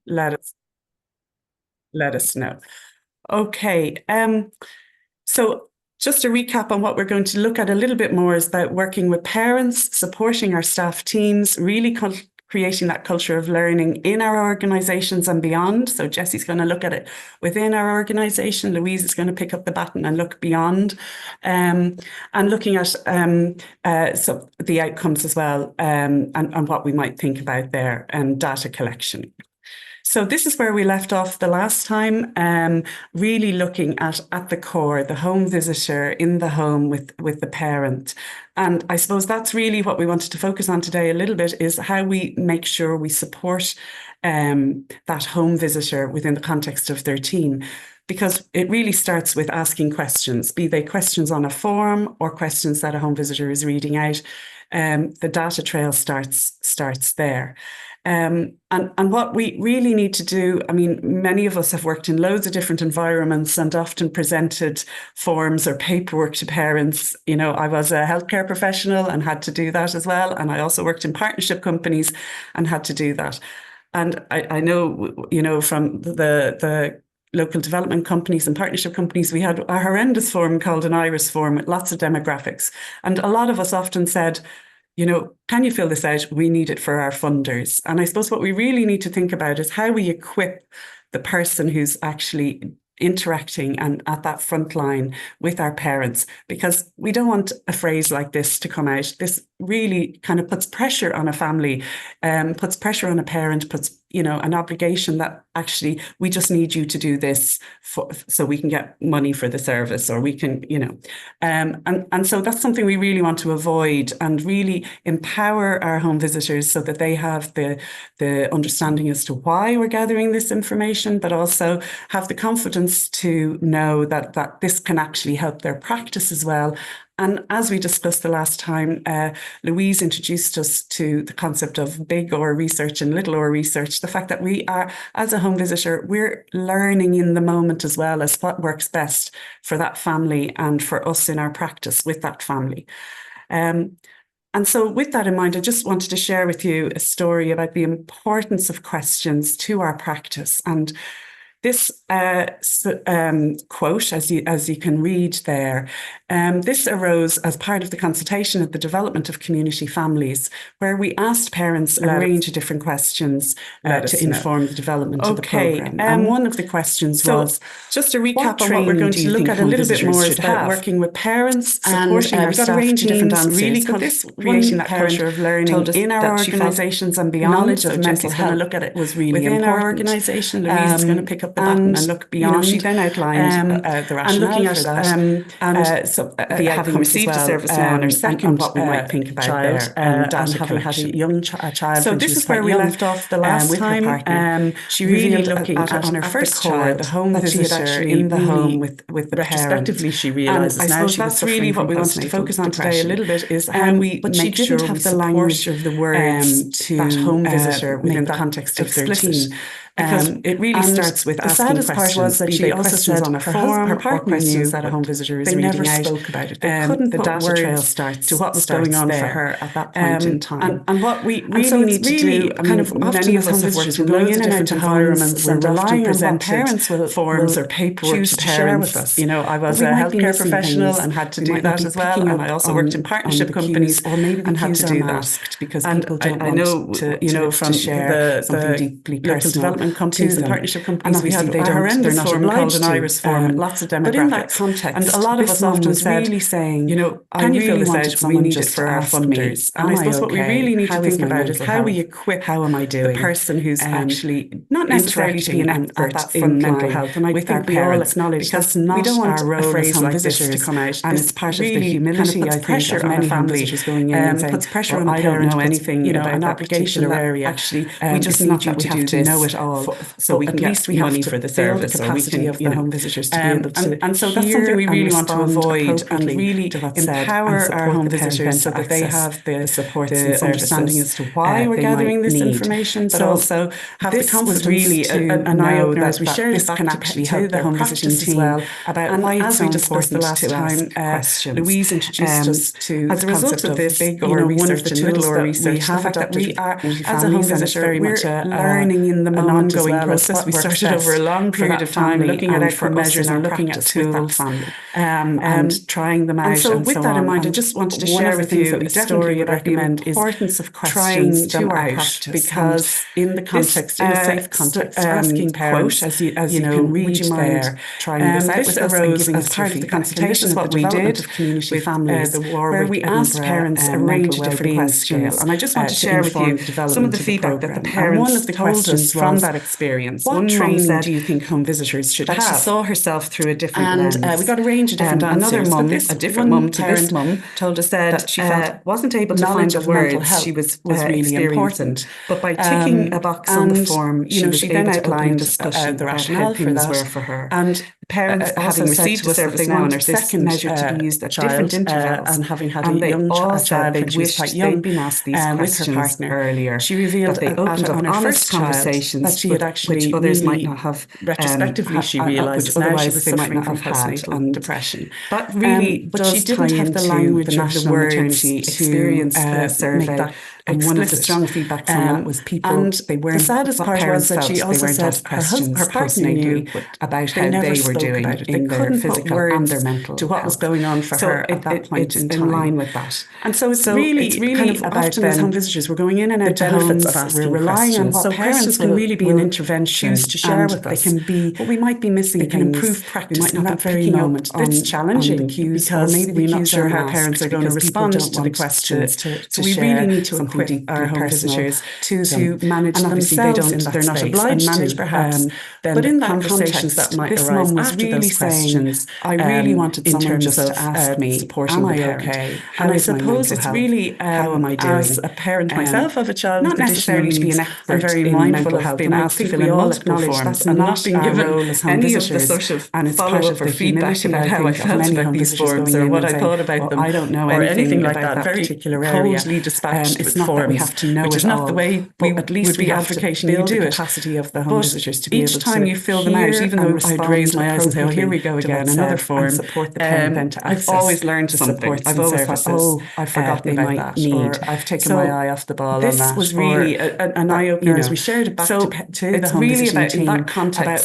let us let us know. Okay. So just a recap on what we're going to look at a little bit more is about working with parents, supporting our staff teams, really creating that culture of learning in our organizations and beyond. So Jessie's going to look at it within our organization. Louise is going to pick up the baton and look beyond, and looking at so the outcomes as well, and what we might think about there, and data collection. So this is where we left off the last time, really looking at the core, the home visitor in the home with the parent. And I suppose that's really what we wanted to focus on today a little bit, is how we make sure we support that home visitor within the context of their team. Because it really starts with asking questions, be they questions on a form or questions that a home visitor is reading out. The data trail starts there. And what we really need to do, I mean, many of us have worked in loads of different environments and often presented forms or paperwork to parents. You know, I was a healthcare professional and had to do that as well. And I also worked in partnership companies and had to do that. And I know, you know, from the local development companies and partnership companies, we had a horrendous form called an iris form with lots of demographics. And a lot of us often said, you know, can you fill this out? We need it for our funders. And I suppose what we really need to think about is how we equip the person who's actually interacting and at that front line with our parents, because we don't want a phrase like this to come out. This really kind of puts pressure on a family, puts pressure on a parent, puts, you know, an obligation that actually we just need you to do this so we can get money for the service, or we can, you know, and so that's something we really want to avoid, and really empower our home visitors so that they have the understanding as to why we're gathering this information, but also have the confidence to know that this can actually help their practice as well. And as we discussed the last time, Louise introduced us to the concept of big or research and little or research, the fact that we are, as a home visitor, we're learning in the moment as well as what works best for that family and for us in our practice with that family. And so with that in mind, I just wanted to share with you a story about the importance of questions to our practice. And this quote, as you can read there, this arose as part of the consultation at the development of community families, where we asked parents a range of different questions to inform the development of the programme. And one of the questions was, just a recap on what we're going to look at a little bit more, is about working with parents, supporting our staff teams, really creating that culture of learning in our organisations and beyond. Knowledge of mental health look at it was really within our organisation. Louise is going to pick up the button and look beyond. You know, she then outlined the rationale for that, so having received a service now on her second, what we might think about child, there, and having had a young child. So this is where we left off the last time. She really looking at on her first child, the home visitor in the home with the retrospectively, she realises now. I suppose that's really what we wanted to focus on today a little bit, is how we make sure we have the language of the words to that home visitor within the context of their team. Because it really starts with asking questions. The saddest part was that she also said on a form, her partner knew that a home visitor is reading out. They never spoke about it. They couldn't the data trail starts to what was going on for her at that point in time. And what we really need to do, kind of many of us have worked in loads of different environments and relying on what parents will forms or paperwork to share with us. You know, I was a healthcare professional and had to do that as well, and I also worked in partnership companies and had to do that because people don't want to, you know, from share something deeply personal. Companies and partnership companies, we had a horrendous form called an iris form, lots of demographics. But in that context, and a lot of us often said, really saying, you know, can you fill this out? We need it for our funders. And I suppose what we really need to think about is how we equip the person who's actually not necessarily to be an expert in mental health. And I think we all acknowledge that's not we don't want our role as home visitors to come out. And it's part of the humility, I think, pressure on a family going in and saying, puts pressure on I don't know anything, you know, an obligation area. Actually, we just need you to do this. Know it all, so we can at least we have pay for the service, the capacity of the home visitors to be able to and so that's something we really want to avoid, and really empower our home visitors so that they have the support and understanding as to why we're gathering this information, but also have the confidence really an eye-opener as we share this can actually help the home visiting team as well about why it's so important the last time. Louise introduced us to as a result of this, one of the tools that we have adopted we are as a home visitor, very much learning in the moment, an ongoing process. We started over a long period of time looking at outcome measures and looking at tools and trying them out. And so with that in mind, I just wanted to share with you a story would recommend is the importance of questions to our practice, because in the context, in a safe context, asking parents, as you can read there, trying this out with us and giving as part of the consultation is what we did of community families, where we asked parents a range of different questions. And I just want to share with you some of the feedback that the parents told us from that experience. What training do you think home visitors should have? She saw herself through a different lens. We got a range of different answers. Another mum, a different mum to this mum, told us that she felt wasn't able to find the words she was really important. But by ticking a box on the form, she then outlined the rationale for things were for her. And parents, having received the service now on her second measure to be used at different intervals, and having had a young child, they'd wished they'd been asked these questions earlier. She revealed that they opened up honest conversations that she had actually which others might not have retrospectively. She realised otherwise they might not have had on depression. That really, but she didn't have the language of the words experience survey. And one of the strong feedback from that was people, and they weren't, the saddest part was that she also said her partner knew about how they were doing in their physical and their mental to what was going on for her at that point in time. In line with that. And so it's really kind of about then, as home visitors, we're going in and out the benefits of asking, we're relying on what parents can really be an intervention to share with us. They can be what we might be missing, they can improve practice. We might not that very moment. It's challenging because maybe we're not sure how parents are going to respond to the questions. So we really need to equip our home visitors to manage themselves. They're not obliged to manage perhaps. But in that conversations that might arise after those questions, I really wanted someone just to ask me, am I okay? And I suppose it's really how am I doing? As a parent myself of a child, not necessarily to be an expert, very mindful of being asked to fill in multiple forms and not being given any of the sort of follow-up or feedback about how I felt about these forms or what I thought about them. I don't know anything like that. Very coldly dispatched with forms. Have to know which is not the way we at least be advocating you do it. Capacity of the home visitors to be able to each time you fill them out, even though I'd raise my eyes and say, "Oh, here we go again, another form." Support the parent then to access. I've always learned to support. I've always thought, "Oh, I've forgotten about that," or "I've taken my eye off the ball on that." This was really an eye opener as we shared it back to the home visiting team about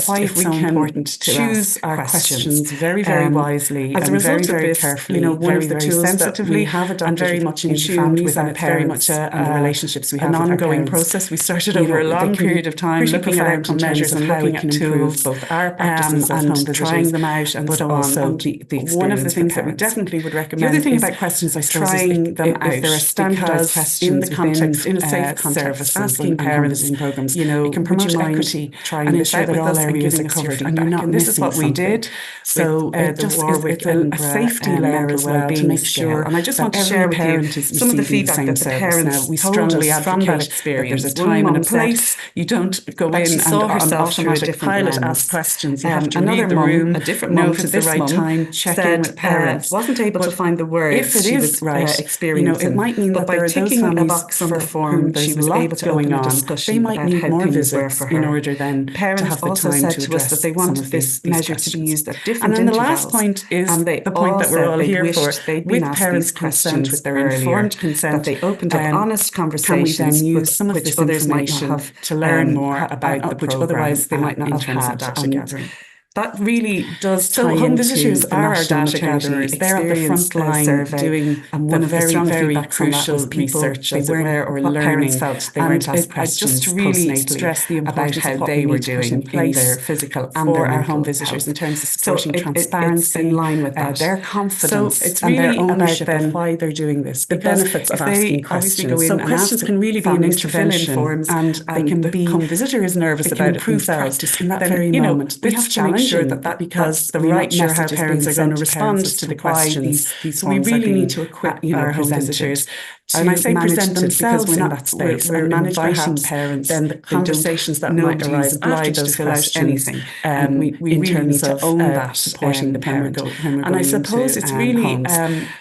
why it's so important to choose our questions very, very wisely as a result of this. Carefully, one of the tools that we have adopted very much in tune with our parents and the relationships we have, an ongoing process. We started over a long period of time looking at outcome measures and looking at tools, both our practices and trying them out and so on. And one of the things that we definitely would recommend. The other thing about questions, I suppose, trying them out. If there are standardised questions in the context, in a safe context, asking parents in programs, it can promote equity, trying and ensure that all areas are covered. And you're not. This is what we did. So it's a safety layer as well to make sure. And I just want to share with you some of the feedback that the parents we strongly advocate that experience. There's a time and a place. You don't go in and on automatic pilot ask questions. You have to read the room. A different mum to the right time. Check in with parents. Wasn't able to find the words. If it is right, experiencing, it might mean that by ticking a box on the form, she was able to open a discussion. They might need more visits in order then to have the time to address that they want this measure to be used at different intervals. And then the last point is the point that we're all here for. With parents' consent, with their informed consent, that they opened up honest conversations. Can we then use some of this others might have to learn more about the program, otherwise they might not have had data gathering. That really does tie into home visitors are our data gatherers. They're at the front line doing one of the very crucial research, as it were, or learning. Parents felt they weren't asked questions just really stress the importance about how they were doing in their physical and their our home visitors in terms of supporting transparency, in line with their confidence, so it's really and their ownership of why they're doing this. The benefits of asking questions. So questions can really be an intervention, and they can be. Home visitor is nervous about it themselves in that very moment. We have to make sure that because the we're right not sure message how parents are going to respond to the questions. So we really need to equip our home visitors. And I say present themselves because we're in not that space. we're and manage inviting perhaps parents. then the conversations that might arise after those to fill out questions, anything. and we in really terms need to of own that supporting the parent. when we're And I going suppose into, it's really homes.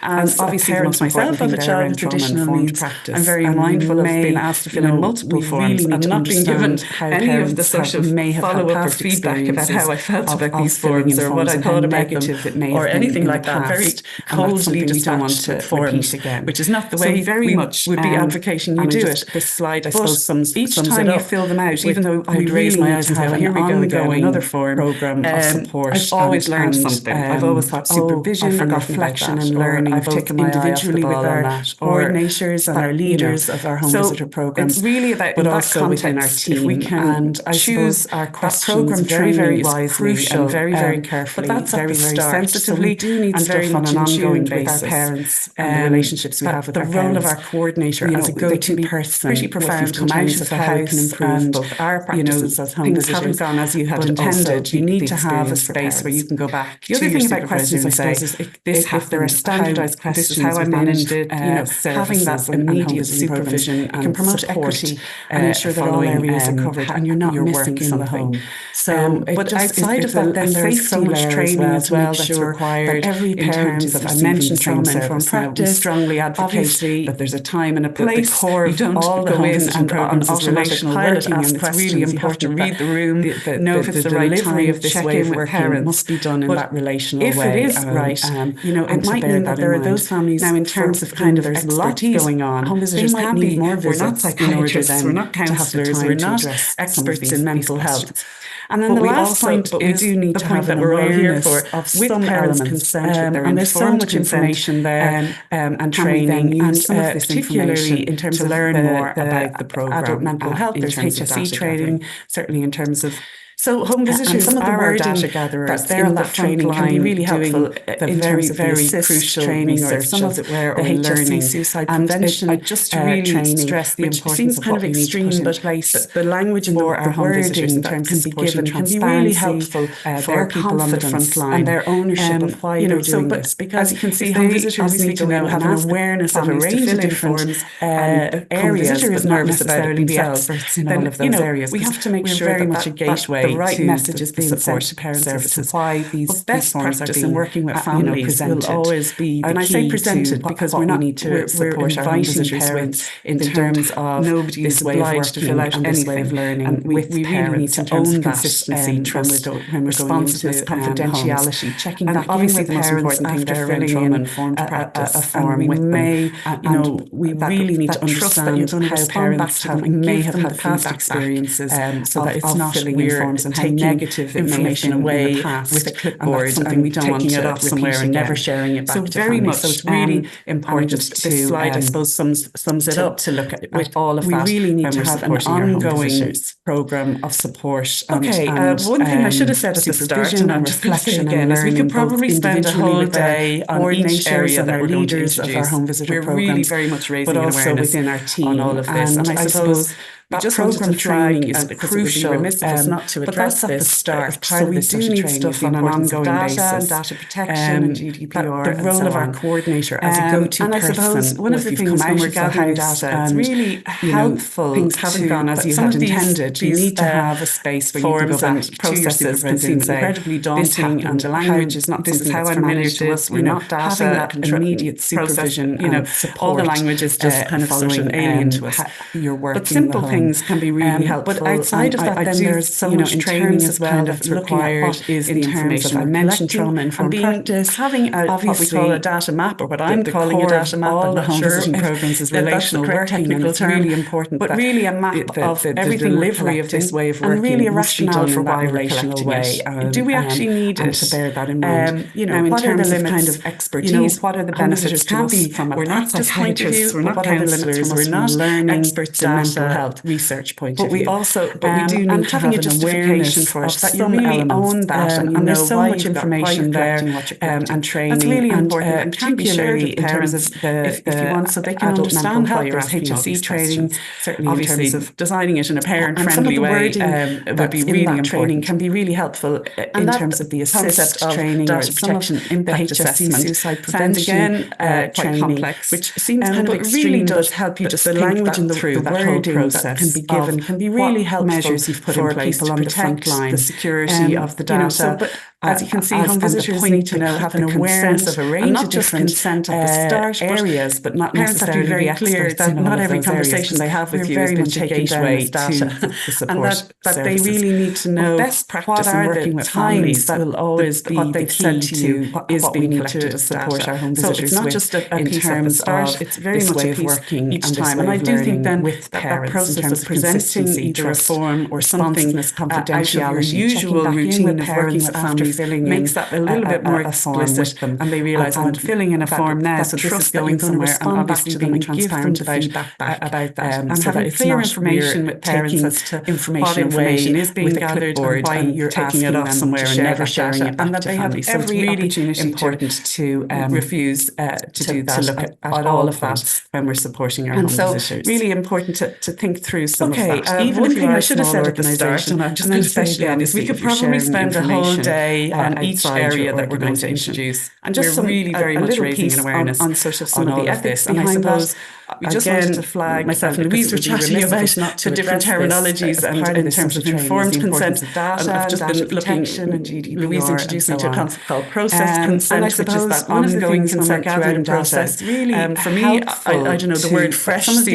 as obviously a the parent most important myself of thing a there child in with additional trauma-informed needs, practice. I'm very And we mindful of may, being asked to fill in multiple we forms really need and to not being given understand how any of the parents sort of may have had follow-up or past feedback about how I felt of about these filling in forms or what forms I and thought how about them negative it may or have been anything in like the that. Very past. And that's coldly something we don't want dispatched to with forms, repeat again. which is not the So way very we much would be advocating you and do just, it. this slide, I But suppose, sums each sums time it you up fill them out, with, even though I we would raise really my need eyes to and have say, here we go again, another form, program of support. I've always learned something. I've always thought, supervision I've and forgotten about reflection that, and or learning, I've both taken my eye off the individually with ball on our that, or coordinators and that, our leaders of our home so visitor programs. it's really about but in that also within our context, team. if we can And I choose suppose our that questions program very, training very is wisely crucial, and very carefully, but that's at very, the very start. sensitively, So we do need and very stuff much on an in ongoing tune with our basis. parents and the relationships we have with the our role parents. of our coordinator as a They go-to can be person, pretty profound profound in in terms terms of of how how we can improve both our practices as home things visitors. haven't gone as you had but intended. you need the to have a experience for space where you parents. can go back The other to your thing about supervisor questions, and I say, suppose, is if there are standardized questions, this is how I within, managed it, having that services and home immediate visiting programs, supervision it can and promote support, equity and ensure that all areas are covered and you're not your missing work in the something. home. So But outside of it's that, then a there's safety so much layer training as well to make that's sure required that every in parent terms is of, I receiving mentioned the same trauma-informed service. Now, we practice. strongly advocate Obviously, that there's a time and a the place. core You of don't all the go home in visiting and programs on is relational automatic pilot, working, ask and it's questions. really You have to important read the room, know if it's the right delivery time, of this check way in of with working parents. must be done in But that relational if way. it is right, it might mean that there are those families now, in terms of kind of there's expertise going on. home visitors They might can need be. more We're not visits in order psychiatrists, then we're not to have the counsellors, time we're to not address experts in mental health. And then the last point but is we do need the to point have that an we're all here awareness for, of with some parents' elements. consent, with their And there's so informed much consent, information there and training, and some of this particularly information in terms to of learn more the about the program. adult mental health. In There's terms of HSE data training, gathering. certainly in terms of. So home visitors And some of the are our wording data gatherers. that They're in on that the front training can be line really helpful in in terms terms of of the very assist crucial training or research some of of it where the we're HSE learning suicide and prevention I just really training, stress the which importance seems of kind what of we need to extreme, put in but place the language and for our the home visitors wording in that terms can of be given supporting can be really transparency, helpful for their people on the front line and their ownership of why they're doing but this. Because as you can see, if home they visitors obviously need to go in know, and have an ask awareness of a families to range fill of in different forms, areas, home visitor is but not nervous about it necessarily be themselves experts in then, all of those areas. we have to make we're sure very that much a gateway the right to message is the being sent support to parents services. as to why these Best forms are practice being in working with families will presented. always be the And I say key presented to because what we're we not need to we're support our home inviting visitors parents with in they terms don't, of nobody this is way of obliged to fill working out and this way of anything. learning. And we with really need parents to in terms own of that consistency, trust, when we're going into responsiveness, confidentiality, checking and back in obviously with the most parents important thing after there around filling in trauma-informed practice. a form And we with may, them. and we that, really need that to trust that you're understand going to how respond back parents to them and may give have them had the past feedback experiences, back, so that it's of not filling we're in forms and how taking negative it may have information been away in the past with a and clipboard, that's something we don't want taking it to off somewhere repeat and never again. sharing it back So to very families. much, So it's really important just to this slide, I suppose, sums it up to look at all of we that really need when to we're have an supporting our home ongoing visitors. program of support. Okay, one thing I should have said at the start, and I'm just going to say again, is we could probably spend a whole day on each area that we're going to introduce. Of our home visitor we're programs, really very much raising but also awareness within our team on all of this. And I suppose that just program training flag, is because crucial. It would be remiss of us not to address but that's at the this start. as part So of we this do session need training stuff the on an importance of ongoing data basis. and data protection and GDPR The role and of so our on. coordinator as a go-to And I person. suppose one of the If you've things come when out we're of the gathering house data, it's and really helpful. things haven't gone as you some had of these, intended. You need to have a space where you can go back to your supervisor and say, incredibly this daunting, happened, and the language is not this is something how that's I familiar managed to it. us. We're not data having that immediate supervision, supervision, and support. all the language is just kind of sort of alien to us. Your work But simple things can be really helpful. But outside of that, then there's so much training as well that's required what is in the terms of information I we're mentioned collecting trauma-informed and practice, having what we call a data map, or what I'm calling a data map. all I'm the not home sure visiting if programs is that's the relational correct working, and technical it's term, really important but that really a map of everything delivery of this way of working and really a must be rationale done for in that why we're relational collecting way. it. Do we actually need and it? to bear that in mind. Now, in what are the terms of limits? kind of expertise, what are the home benefits? visitors Can be from a we're not practice point of view, psychiatrists, we're not what are the limits counselors, from us we're from not learning experts in data, mental health. research point but of view. But we do need to have an awareness for it, of that you some really elements, own that, and there's so much information there, and training. That's really important, and particularly in terms of if you want, so they can understand how you're asking all these training. Certainly, Obviously, in terms of designing it in a parent-friendly way, it would be really important. Can be really helpful in terms of the assist training or protection impact assessment. Suicide Sounds prevention again quite complex, which seems kind of extreme, really does but help you just the think language and through the that whole wording process that can be given can be really helpful. Measures you've put for in place people to on the front protect line, the security of the data. But as you can see, home visitors need to have an awareness of a range of different consent at the start areas, but not parents have to be necessarily very clear that not every conversation they have with you very is much a gateway to the support that they really need to know best practice in working with families that will always be what they've said to you is being collected to as support data. our home So visitors it's not with just a in piece terms at the start, of it's very this much way a of piece working each and this time. way And I of do think then with that parents process in terms of of consistency, presenting either a trust, form or something confidentiality, out of your usual routine of working with families makes that a little bit more explicit, and they realise and filling in a form now, so this is going somewhere, and obviously being transparent about that, and so having clear information with parents as to what information is being gathered and why you're taking it off somewhere and never sharing it back and that to they have families. every really opportunity important to refuse to do that, to look at all of that that when we're supporting our and home so visitors. really important to think through some of that. Even one if you thing are I a should have small said at the start, organisation, and I'm just going to say again, is we could probably spend a whole day on each area that we're going to introduce. And just we're really very much raising an awareness on sort of some on of the all of ethics this. And I suppose we just wanted to flag, myself and Louise were chatting about the different terminologies and in terms of informed consent. And I've just been looking, and GDPR. Louise introduced me to a concept called process consent, and I suppose which is that one of the ongoing things when we're consent throughout gathering a process. really For me, I don't know, the word fresh some of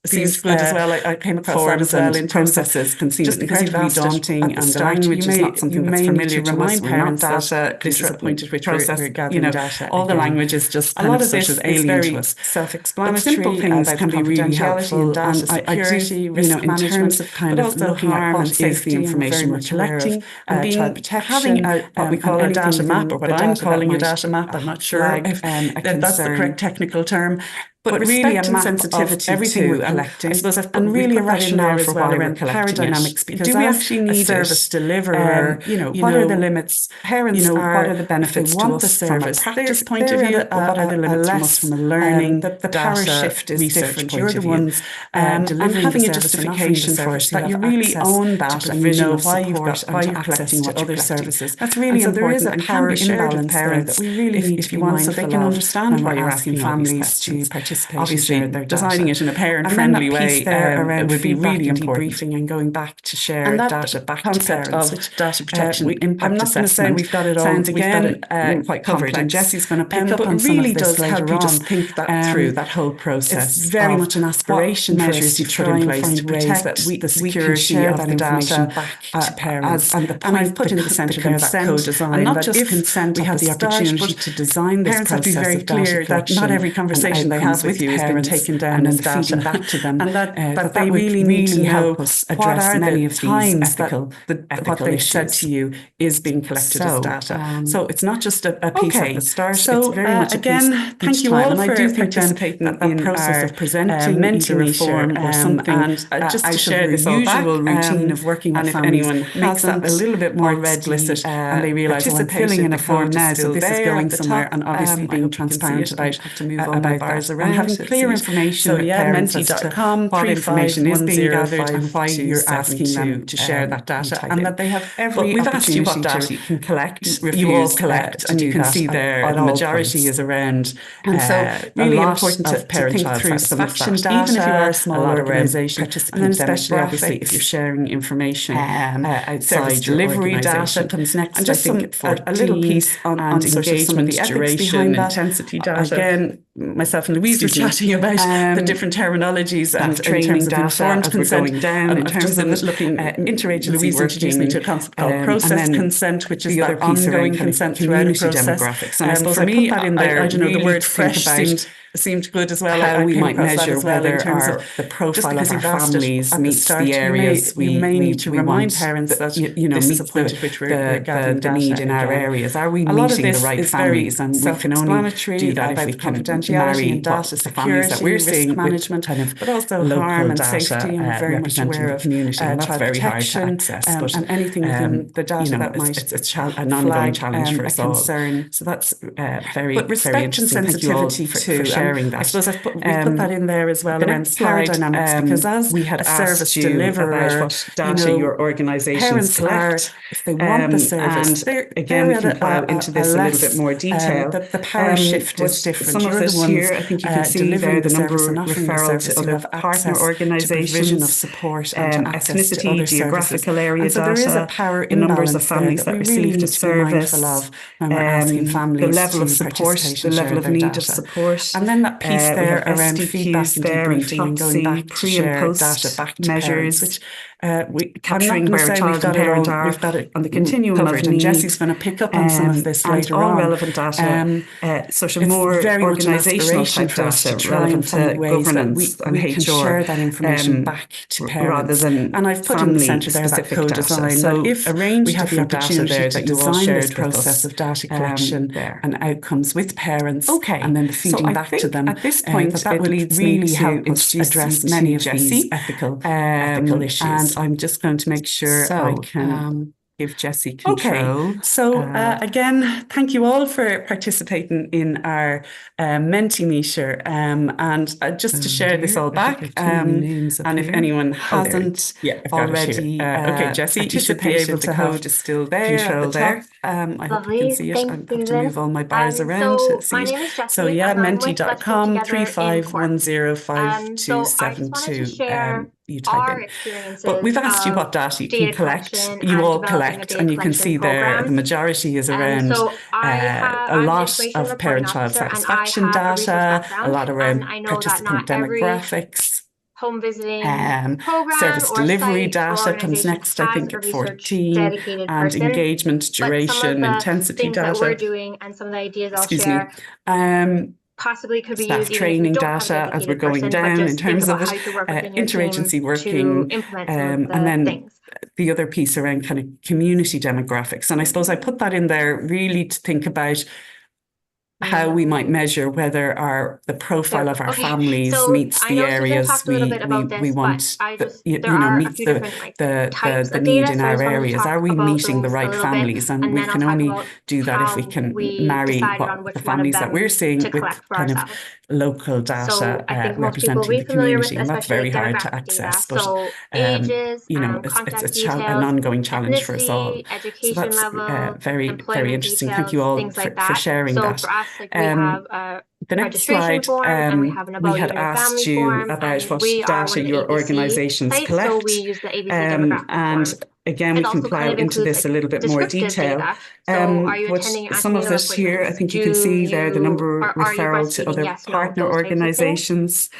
seems good as well. I came across that as well in processes can seem just because you've asked daunting, and the language is not something that's familiar to us. We're not data. This is a point at which we're gathering data. All the language is just a lot of this is alien to us. Self-explanatory. Simple things can be really helpful, and I do, in terms of kind of looking at what is the information we're collecting, and being having what we call a data map, or what I'm calling a data map. I'm not sure if that's the correct technical term. But really a map sensitivity of everything we're collecting, I suppose and really a rationale for why around power dynamics. Because do we actually need a service deliverer? What are the limits? Parents what are the benefits to want the service from a practice point of view? What are the limits from us from a learning? The power shift is different. You're the ones and having a justification for it, that you really own that and you know why you're collecting what other services. That's really important. So there is a power imbalance with parents that we really need if you want, so they can understand why you're asking families to participate. Obviously, designing it in a parent-friendly way around would be really important. Debriefing and going back to share and that data back to concept parents, of data protection impact I'm not going to say we've got it all. Sounds again quite covered, complex. and Jesse's going to pick up but on some really of this does help later you just on. think that through that whole process. It's very much an aspiration for us measures to you've put try in and place find to ways protect that the we can security share of that the information data back to parents. and I've put in the centre there that co-design, and not just if consent. we have the opportunity to design this parents have to be very clear that not every conversation they have with you has been taken down and as feeding data, back to them, and that they really need to help know us what address are many the of these times ethical what they've said issues. to you is being collected as data. So it's not just a piece at the start. So it's very much again, a piece thank you time. all And I for do think participating that in process our of presenting Menti either a form meter, or something, and just to share this usual all back, routine of working with and if families anyone makes that a little bit more explicit, and they realise, well, I'm filling in a form now, so this is going somewhere, and obviously being transparent about bars and having clear information with parents as to what information is being gathered and why you're asking them to share that data, and that they have every we've asked you what opportunity data you can collect, you all collect, and you can see there the majority is around. And so really important to think through some of that, data, even if you are a small organisation, and then especially obviously if you're sharing information outside delivery data comes next. And just a little piece on engagement, the duration, intensity data. Again, myself and Louise were chatting about the different terminologies and training in terms of data informed as we're consent. going down, And in terms of looking interagency Louise introduced me to a concept called process consent, which is the other that piece ongoing around consent throughout a process. demographics. And I suppose for I me, put that in there. I don't know, the really word think fresh about seemed seemed good as well. How I we came might across that measure as well in whether terms of the profile because of our you've asked it families at the meets start, the areas you may need to remind want parents that this is the point at which we're gathering the need data in our again. areas. Are we A lot of meeting the this right is very families? And we can only do that if we about can confidentiality marry and data the families that we're security, seeing risk management, with kind of but also local harm and data safety. And we're very much representing aware the of community, and that's child very hard to protection access. and anything within the data you know, that might it's an ongoing challenge for us all. concern. So that's very, but respect very interesting. and sensitivity sensitivity too. for sharing that. I suppose we've put that in there as well the around next power slide, dynamics, because as we had a service asked you deliverer, about what data your organisations parents collect. if they want the service, and again, we can plough into this a little bit more detail. The power shift is different. Some of You're this the ones here, I think you can see there the number referral to other partner organisations, provision of support and ethnicity, geographical area so data, there is a power the numbers of imbalance families that we received really a need to be mindful service, of when we're asking families the level of to support, participate the and level share of their need data. of support. And then that piece we there have around SDQs feedback and there and debriefing and going back to pre and share post data back to measures, parents, which capturing where a child and parent are we've got it on the continuum covered, of and need. Jessie's going to pick up on some of this and later all on. relevant data, social it's more very organisational much an type for us data to try relevant and find to ways governance that and we HR, can share that information back to parents. rather than and I've put in the centre there that co-design. So that if a range we of have the different data opportunity there to that you all design shared this with process us, of data collection there. and outcomes with parents, Okay, and then the feeding so back to them, at this point, that would leads really me to help us address many of these ethical issues. And I'm just going to make sure I can give Jessie control. Okay, so again, thank you all for participating in our Mentimeter, and just to share this all back, and if anyone hasn't already okay, Jessie, you should be able to have code is still there control at the top. I hope you can see it. I have to Susan. move all my bars around to see my it. name is Jessie, So yeah, and I'm with menti.com Let's Get Together in Cork. 35105272. You type our in. experiences But we've asked you what data you can collect. You all collect, and you can see there the majority is around a lot of parent-child satisfaction data, a lot around participant demographics. Home visiting service delivery data comes next, I think, at 14, and engagement, duration, intensity data. That we're doing and some of the ideas I'll share. Possibly could be staff used training data as we're going down in terms of it, interagency working, and then the other piece around kind of community demographics. And I suppose I put that in there really to think about how we might measure whether the profile of our families meets the areas we want, meets the need in our areas. Are we meeting the right families? And we can only do that if we can marry the families that we're seeing with kind of local data representing the community, and that's very hard to access. But it's an ongoing challenge for us all. So that's very, very interesting. Thank you all for sharing that. We have the next slide, we had asked you about what data your organisations collect. So we use the ABC demographic and again, we can plow into this a little bit more detail. But some of this here, I think you can see there the number referral to other partner organisations.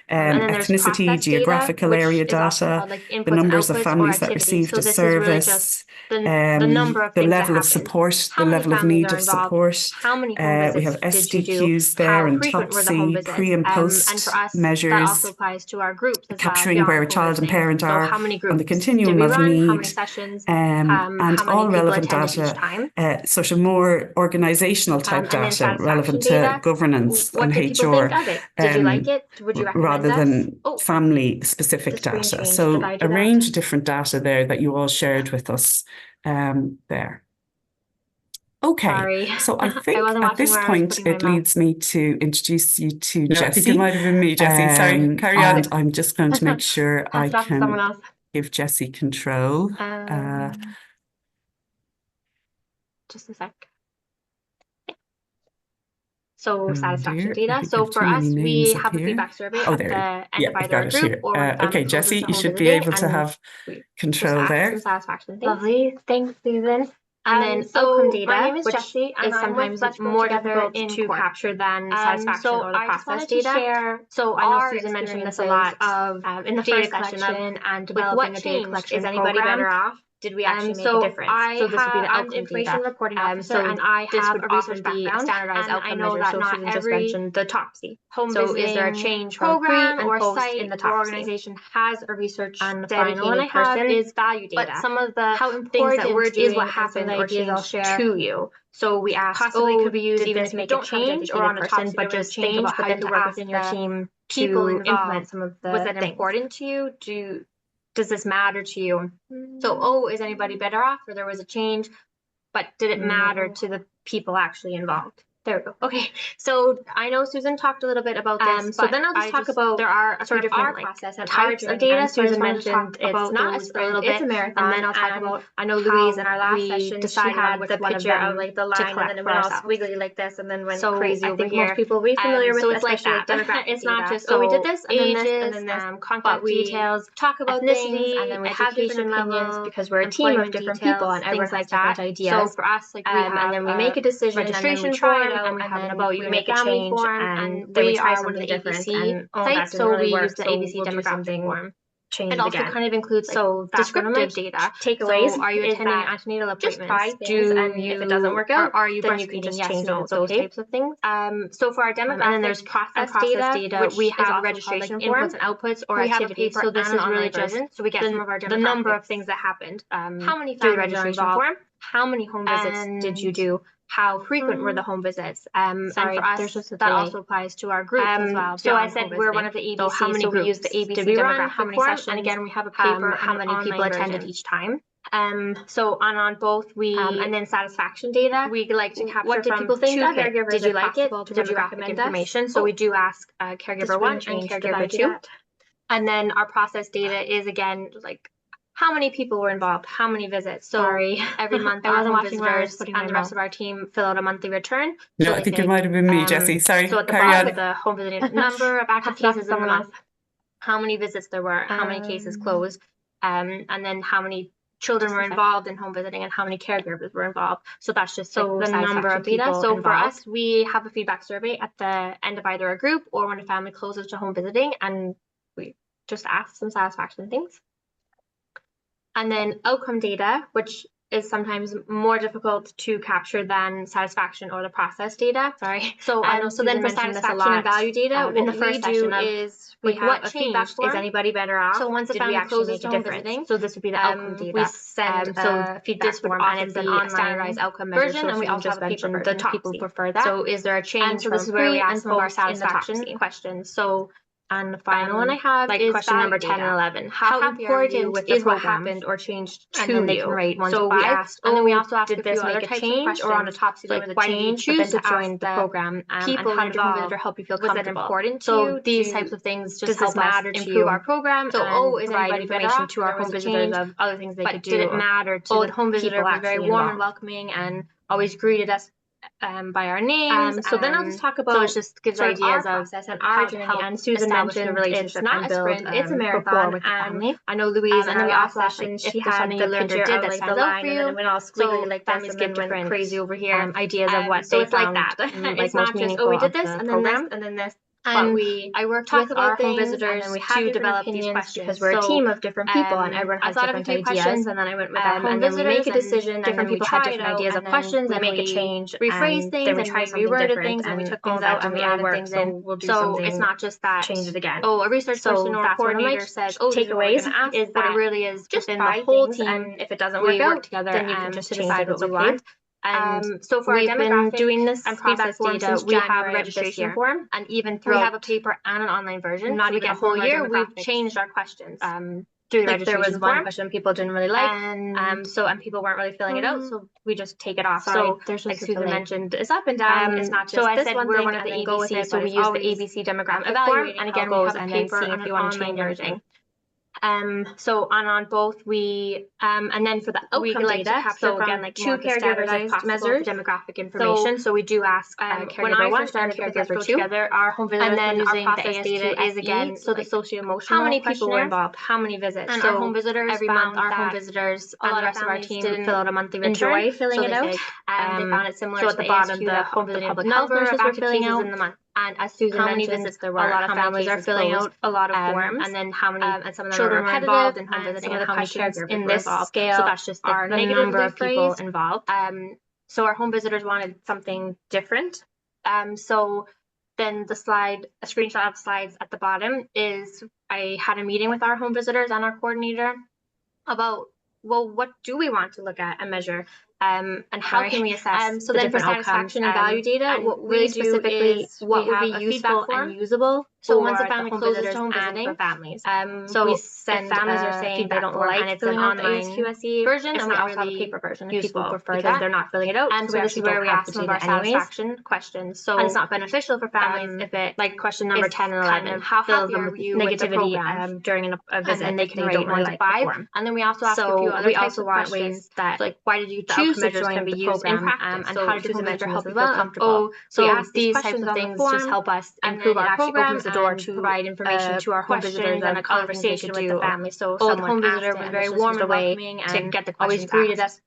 Ethnicity, geographical area data, the numbers of families that received a service, the level of support, the level of need of support. We have SDQs there and TOPSI, pre and post measures, that also applies to our groups capturing where a child and parent are on the continuum of need, and all relevant data, social more organisational type data relevant to governance and HR. Did you like it? Would you recommend rather than family-specific data. So a range of different data there that you all shared with us there. Okay, so I think at this point it leads me to introduce you to Jessie. I think it might have been me, Jessie. Sorry, carry on. And I'm just going to make sure I can give Jessie control. Just a sec. So satisfaction data. So for us, we have a feedback survey at the end of either group or okay, Jessie, you should be able to have control there. Satisfaction things. Lovely, thanks, Susan. And then outcome data, my name is Jessie, and is sometimes more difficult to capture than satisfaction or the process data. So I know Susan mentioned this a lot of in the first section and developing a data collection. Is anybody better off? did we actually make a difference? So this would be the outcome information data. Reporting officer, and I have a research background, standardized outcome measure. So Susan just mentioned the TOPSI. So is there a change program or site in the or organization has a research and the final one I have is value data. But some of the how things that we're doing is what happened or ideas I'll share to you. So we asked, possibly could we use even if you don't change or on a person, but just think about how you could work within your team to implement some of the. Was that important to you? Does this matter to you? So, is anybody better off, or there was a change, but did it matter to the people actually involved? There we go. Okay, so I know Susan talked a little bit about this, so then I'll just talk about there are sort of different process and types of data. Susan mentioned it's not a sprint, it's a marathon, and then I'll talk about. I know Louise in our last session decided had the picture of like the line, and then it went all squiggly like this, and then went crazy over here. Most people will be familiar with, especially like demographic. It's not just we did this and then this and then this. Contact details, talk about things, and then we have different opinions because we're a team of different people and everyone has different ideas. So for us, like we have, and then we make a decision, registration form. And we have about you make a change and then we try something different and type, so we use the ABC demographic form. It also kind of includes descriptive data. Takeaways. So are you attending antenatal appointments? Do you, if it doesn't work out, are you breastfeeding? Yes, no, those types of things. So for our demographic, and then there's process data, which we have a registration form, inputs and outputs or activities. So this is really just so we get some of our the number of things that happened. How many through the registration form? How many home visits did you do? How frequent were the home visits? And for us, that also applies to our groups as well. So I said we're one of the ABC. So how many we use the ABC did we run? How many sessions? And again, we have a paper. How many people attended each time? So on both we and then satisfaction data. We like to capture what did people think of it? Did you like it? Did you recommend information? So we do ask caregiver 1 and caregiver 2. And then our process data is again like how many people were involved, how many visits. So every month our home visitors and the rest of our team fill out a monthly return. No, so I think it might have been me, Jessie. Sorry, so at the bottom of the home visiting number of active cases in the month, how many visits there were, how many cases closed, and then how many children were involved in home visiting and how many caregivers were involved. So that's just the number of data. So involved. For us, we have a feedback survey at the end of either a group or when a family closes to home visiting, and we just ask some satisfaction things. And then outcome data, which is sometimes more difficult to capture than satisfaction or the process data. So then for satisfaction and value data, in the first session is we have a feedback form. Is anybody better off? So once the family closes to home visiting, so this would be the outcome data. We send a feedback form and it's an online standardized outcome version, and we also have a paper version if people prefer that. So is there a change? So this is where we ask some of our satisfaction questions. So and the final one I have is question number 10 and 11. How important is what happened or changed to you? And then they can rate 1 to 5. Asked, and then we also ask did this make a change or on the top like why did you choose to join the program? People how did the home visitor help you feel comfortable? Was that important to you? So these types of things just help us improve our program. So is anybody information to our home visitors of other things they could do? Did it matter to the home visitor was very warm and welcoming and always greeted us by our names. So then I'll just talk about, so it just gives ideas of process and our journey, and Susan mentioned a relationship it's not a sprint, it's a marathon with the family. I know Louise and then we asked session, she had the picture did that stands out for you, and then it went all squiggly like this, and then went crazy over here, ideas of what they found like that. It's not just, we did this, and then this, and then this. And I worked with our home visitors and we to develop these questions because we're a team of different people and everyone has different ideas. And then I went with our home visitors, we make a decision. Different people had different ideas of questions, and we make a change, rephrase things, and we reworded things, and we took things out and we added things in. So it's not just that change it again. A research person or coordinator says, takeaways is that it really is just in the whole team. And if it doesn't work out together, then you can just decide what we want. So for we've been doing this and process data, we have a registration form, and even through we have a paper and an online version. Not even a whole year, we've changed our questions. Through the registration there was one question people didn't really like, and people weren't really filling it out, so we just take it off. So there's like Susan mentioned, it's up and down. It's not just so I said we're one of the ABC, so we use the ABC demographic form, and again we have a paper and if you want to change everything. So on both we and then for the outcome data, so again like 2 caregivers measures demographic information. So we do ask caregiver 1 and caregiver 2 together. Our home visitors, and then using our process data is again so the socio-emotional. How many people were involved? How many visits? And so our home visitors every month our home visitors and the rest of our team fill out a monthly return. Enjoy filling it out. They found it similar. So at the bottom the home visiting public health nurses were filling out in the month. And as Susan mentioned, how many visits there were, a lot of families are filling out a lot of forms, and then how many and some of them children were involved in home visiting, and how many caregivers in this scale. So that's just the number of people involved. So our home visitors wanted something different. So then a screenshot of slides at the bottom is I had a meeting with our home visitors and our coordinator about, well, what do we want to look at and measure? And how can we assess so the then for satisfaction and value data, what we specifically is what would be useful and usable. So once a family closes to home visiting for families, so we send if families are saying they don't like and it's an online version, and we also have a paper version if people prefer that. They're not filling it out. So this is where we ask some of our satisfaction questions. So and it's not beneficial for families if it like question number 10 and 11, how happy are you negativity during a visit, and they can rate 1 to 5. And then we also ask a few other types of questions that like why did you choose to join the program, and how did you mention help you feel comfortable? So we ask these types of things just help us improve our program, opens the door to provide information to our home visitors and a conversation with the family. So the home visitor was very warm and welcoming and get the always greeted us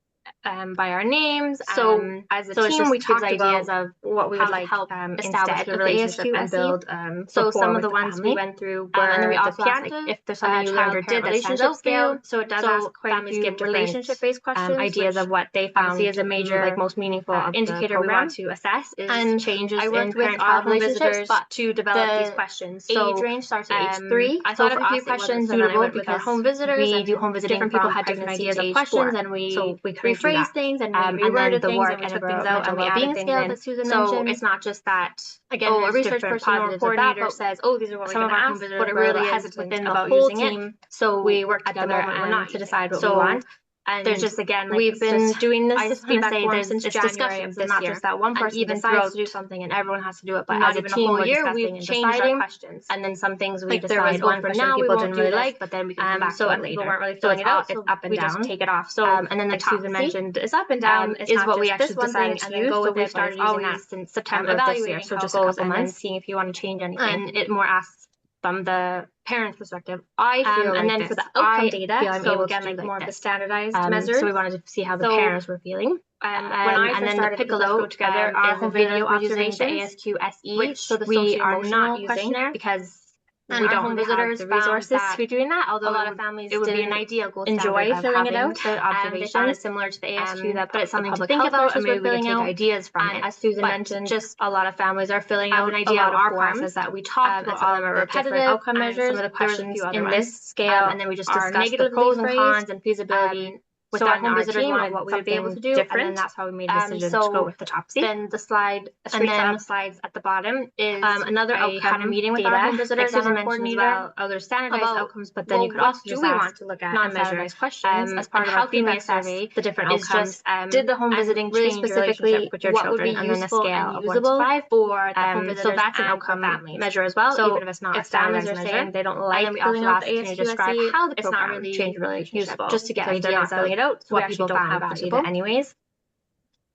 by our names. So as a team, we talked ideas of what we would like help establish the relationship and build. So some of the ones we went through were and then we also asked like, if there's something you learned or did that stands out scale. So it does ask quite a few relationship-based questions, ideas of what they found as a major, like most meaningful indicator we want to assess is and changes in parent-child relationships to develop these questions. So age range starts at age 3. I thought of a few questions and then I went with our home visitors. We do home visiting. Different people had different ideas of questions, and we rephrase things and we reworded things and we took things out and we added things in. That Susan mentioned. So it's not just that again a research person or coordinator says, oh, these are what we're going to ask, but it really is within the whole team. So we work together and to decide what we want. And there's just again, like, we've been doing this feedback form since January of this year. Not just that one person even decides to do something and everyone has to do it, but as a team, we're discussing and deciding questions. And then some things we decide one for now people didn't really like, but then we can come back to it later. People weren't really filling it out, it's up and down. We just take it off. So and then the top Susan mentioned is up and down is what we actually decided to use. So we started using that since September of this year. So just a couple months, seeing if you want to change anything. And it more asks from the parent's perspective, I feel and like then for the outcome data, so again, like more of the standardized measures. So we wanted to see how the parents were feeling. When I and then the Piccolo together, our whole video observations, the ASQ SE, which so the we are not using because we don't have the resources to be doing that. Although a lot of families it would be an ideal goal enjoy filling it out. The observation is similar to the ASQ, but it's something to think about and maybe we can take ideas from it. As Susan mentioned, just a lot of families are filling out an idea of our process that we talked about all of our repetitive outcome measures. Some of the questions in this scale, and then we just discussed the pros and cons and feasibility. With so our home visitors wanted what we would be able to do, different. And then that's how we made a decision to go with the top C. Then the slide, and then slides at the bottom is another outcome. I had a meeting with our home visitors and our coordinator. Oh, there's standardized outcomes, but then you could also just want to look at non-standardized questions as part of our feedback survey. The different outcomes. Did the home visiting change specifically with your children, and then a scale of 1 to 5 for the home visitors. So that's an outcome measure as well. So even if it's not a standardized measure, they don't like filling out the ASQ. Can you describe how the program changed relationship just to get ideas of it. So what people don't have valuable anyways,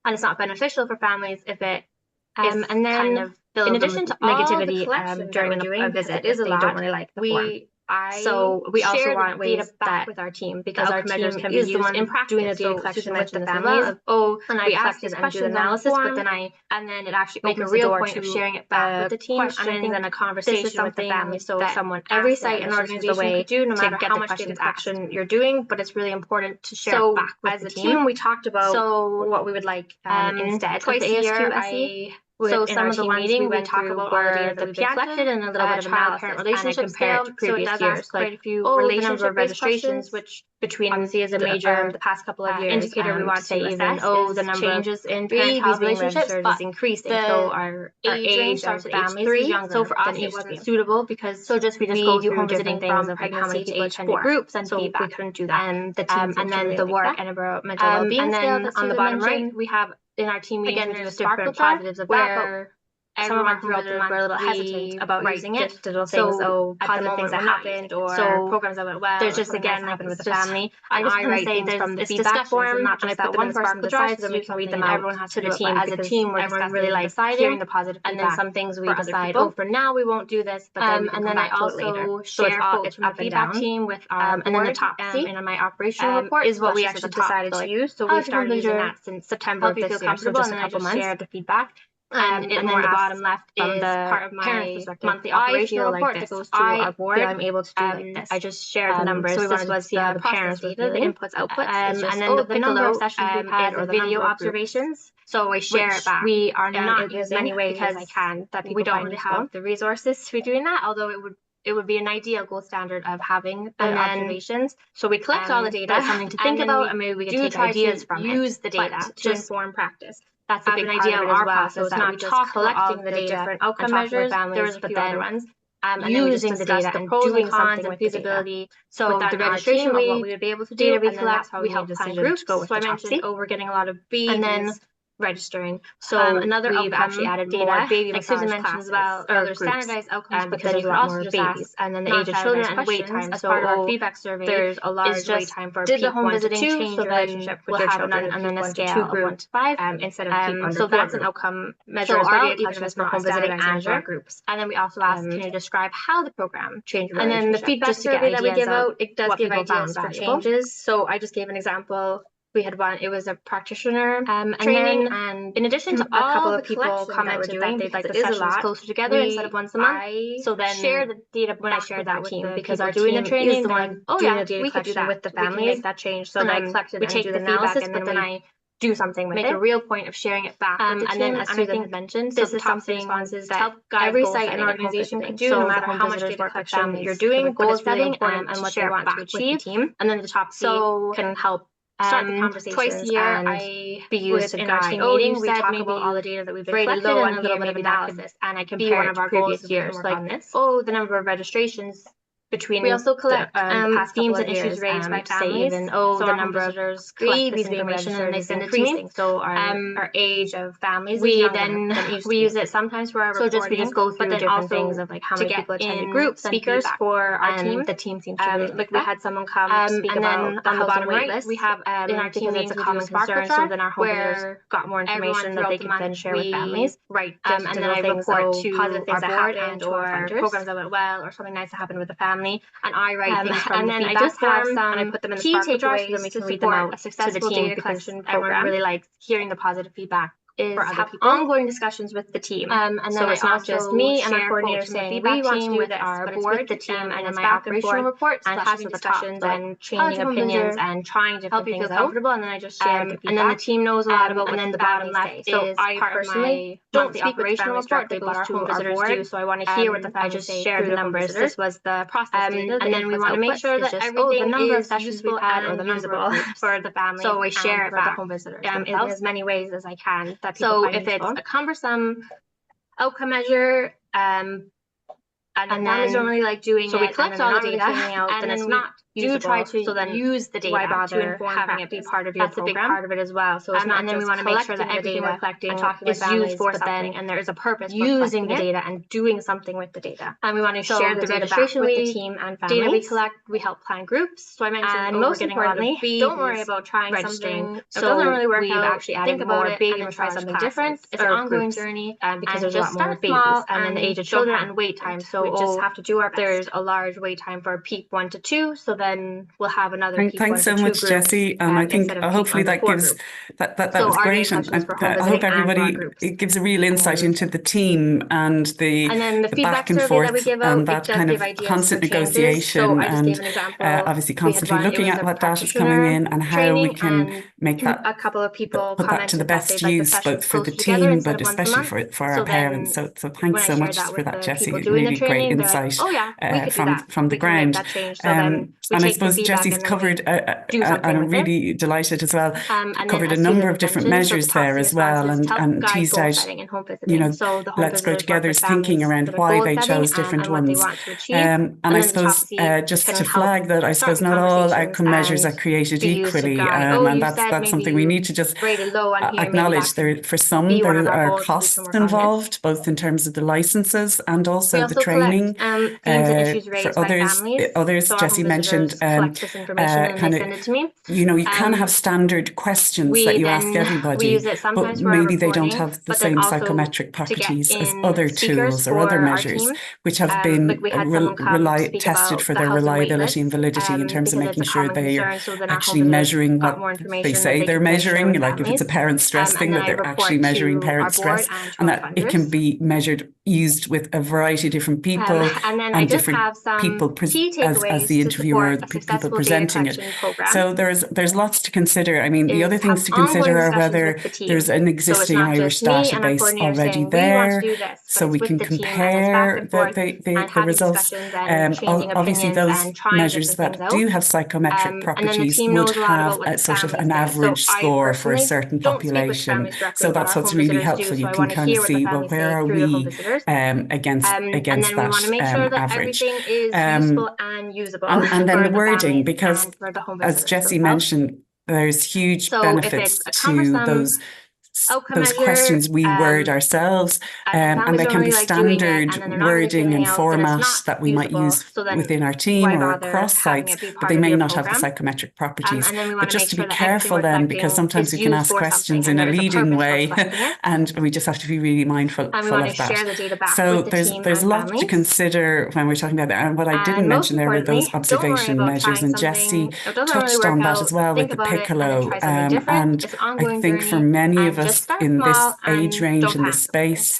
and it's not beneficial for families if it and then kind of in addition to negativity during a visit is a lot. Don't really like the form. So we also want ways back with our team because our measures can be used in practice. Doing the data collection with the families. And I collected and do the analysis, but then it actually make a real point of sharing it back with the team and then a conversation with the family. So someone every site and organization could do, no matter how much data collection you're doing, but it's really important to share it back with the team. We talked about what we would like instead twice a year. So some of the ones we went through were the collected and a little bit of child-parent relationship compared to previous years. Like quite a few relationship registrations, which between obviously is a major the past couple of years indicator we want to say even the number changes in parent-child relationships is increasing. So our age of families is younger. So for us it wasn't suitable because we just go through different things of like how many people attended groups and so we couldn't do that. And the team and then the work Edinburgh mental well-being scale that on the bottom right we have. In our team meetings, again, there's different positives of that, but some of our visitors were a little hesitant about using it. Digital things, positive things that happened, or programs that went well. There's just again happened with the family. And I write things from the feedback form, not just that one person decides, so we can read them out. Everyone has to do it, but as a team, everyone really likes hearing the positive feedback. And then some things we decide, for now we won't do this, but then and then I also share quotes from the feedback team with our and then the top C in my operational report is what we actually decided to use. So we started using that since September of this year, so just a couple months. Share the feedback. And then the bottom left is part of my monthly operational report that goes to our board. I'm able to do like this. I just shared the numbers. So this was the process data, the inputs, outputs. And then the number of sessions we've had or the video observations. So I share it back. We are not using many ways as I can that we don't really have the resources to be doing that, although it would be an ideal gold standard of having the observations. So we collect all the data, something to think about, and maybe we can take ideas from it. Use the data to inform practice. That's a big part of it as well. So it's not just collecting the data, different outcome measures. There was a few other ones. And using the data and doing something with feasibility. So the registration, what we would be able to do, we collect, we help plan groups. So I mentioned, we're getting a lot of babies. And then registering. So another we've actually added data, like Susan mentioned as well, other standardized outcomes, but then you can also just ask, and then the age of children and wait time. As part of our feedback survey, there's a large wait time for did the home visiting change your relationship with your children, and then a scale of 1 to 5, instead of peak under 4. So that's an outcome measure as well, even as for home visiting and for groups. And then we also ask, can you describe how the program changed your relationship? And then the feedback survey that we give out, it does give ideas for changes. So I just gave an example. We had one, it was a practitioner training, and in addition to a couple of people commented that they'd like the sessions closer together instead of once a month. So then share the data when I shared that with team, because our doing the training is the one doing the data collection with the families. We can make that change. So then I collected, we take the analysis, but then I do something with it. Make a real point of sharing it back with the team. And then, as Susan had mentioned, this is something that every site and organization can do, no matter how much data collection you're doing, goal setting, and what they want to achieve. And then the top C can help start the conversations. Twice a year, I be used in our team meeting. We talk about all the data that we've been collected low and a little bit of analysis, and I compare one of our previous years. Like, the number of registrations between. We also collect themes and issues raised by families. Even the number of babies being registered and they send it to me. So our age of families. We use it sometimes for our reporting. We just go through different things of like how many people attended groups, speakers for our team. The team seems to really like we had someone come speak about the bottom right. We have in our team meetings it's a common concern. So then our home visitors got more information that they can then share with families. Right. And then I report to positive things that happened or programs that went well or something nice that happened with the family. And I write things from the feedback form, and I put them in the key takeaways, so then we can read them out to the team, data collection program. Everyone really likes hearing the positive feedback. Is have ongoing discussions with the team. And then so it's not just me and our coordinator saying we want to do with our board, the team, and then my operational reports, and having discussions and changing opinions and trying different things out. Comfortable, and then I just share the feedback. And then the team knows a lot about what the bottom left is. So I personally don't speak operational report that goes to home visitors do. So I want to hear what the families say. I just share the numbers. This was the process data, and then we want to make sure that everything is useful and usable for the family. So I share it for the home visitors in as many ways as I can. So if it's a cumbersome outcome measure, and then families don't really like doing it, so we collect all the data, and then it's not usable. Try to use the data to inform having it be part of your program. That's a big part of it as well. So it's not, and then we want to make sure that everything we're collecting is used for something, and there is a purpose for using the data and doing something with the data. And we want to share the data back with the team and families. Data we collect, we help plan groups. So I mentioned most importantly, don't worry about trying something. So it doesn't really work out. Actually think about it, maybe we'll try something different. It's an ongoing journey, because there's a lot more babies, and then the age of children and wait time. So we just have to do our best. There's a large wait time for peak 1 to 2. So then we'll have another. Thanks so much, Jessie. And I think hopefully that gives that was great, and I hope everybody it gives a real insight into the team and the back and forth and that kind of constant negotiation, and obviously constantly looking at what data is coming in and how we can make that put that to the best use, both for the team but especially for our parents. So thanks so much for that, Jessie. Really great insight from the ground. And I suppose Jessie's covered, and I'm really delighted as well, covered a number of different measures there as well, and teased out, Let's Grow Together's thinking around why they chose different ones. And I suppose just to flag that, I suppose not all outcome measures are created equally, and that's something we need to just acknowledge. For some, there are costs involved, both in terms of the licenses and also the training. For others, Jessie mentioned mentioned, collect this information and they send it to me. You know, you kind of have standard questions that you ask everybody, we use it but for maybe they don't reporting, have the same psychometric properties as other tools or for other measures, which have been like we had tested for their reliability and validity in terms of making sure they are actually measuring what they say they're measuring. Like if it's a parent stress thing, that they're actually measuring parent stress, and that it can be measured, used with a variety of different people and different people as the interviewer, the people presenting it. So there's lots to consider. I mean, the other things to consider are whether there's an existing Irish database already there, so we can compare the results. Obviously, those measures that do have psychometric properties would have a sort of an average score for a certain population. So that's what's really helpful. You can kind of see, well, where are we against that average? And usable. And then the wording, because as Jessie mentioned, there's huge benefits to those questions we word ourselves, and they can be standard wording and format that we might use within our team or across sites, but they may not have the psychometric properties. But just to be careful then, because sometimes we can ask questions in a leading way, and we just have to be really mindful of that. So there's a lot to consider when we're talking about that. And what I didn't mention there were those observation measures, and Jessie touched on that as well with the piccolo. And I think for many of us in this age range, in this space,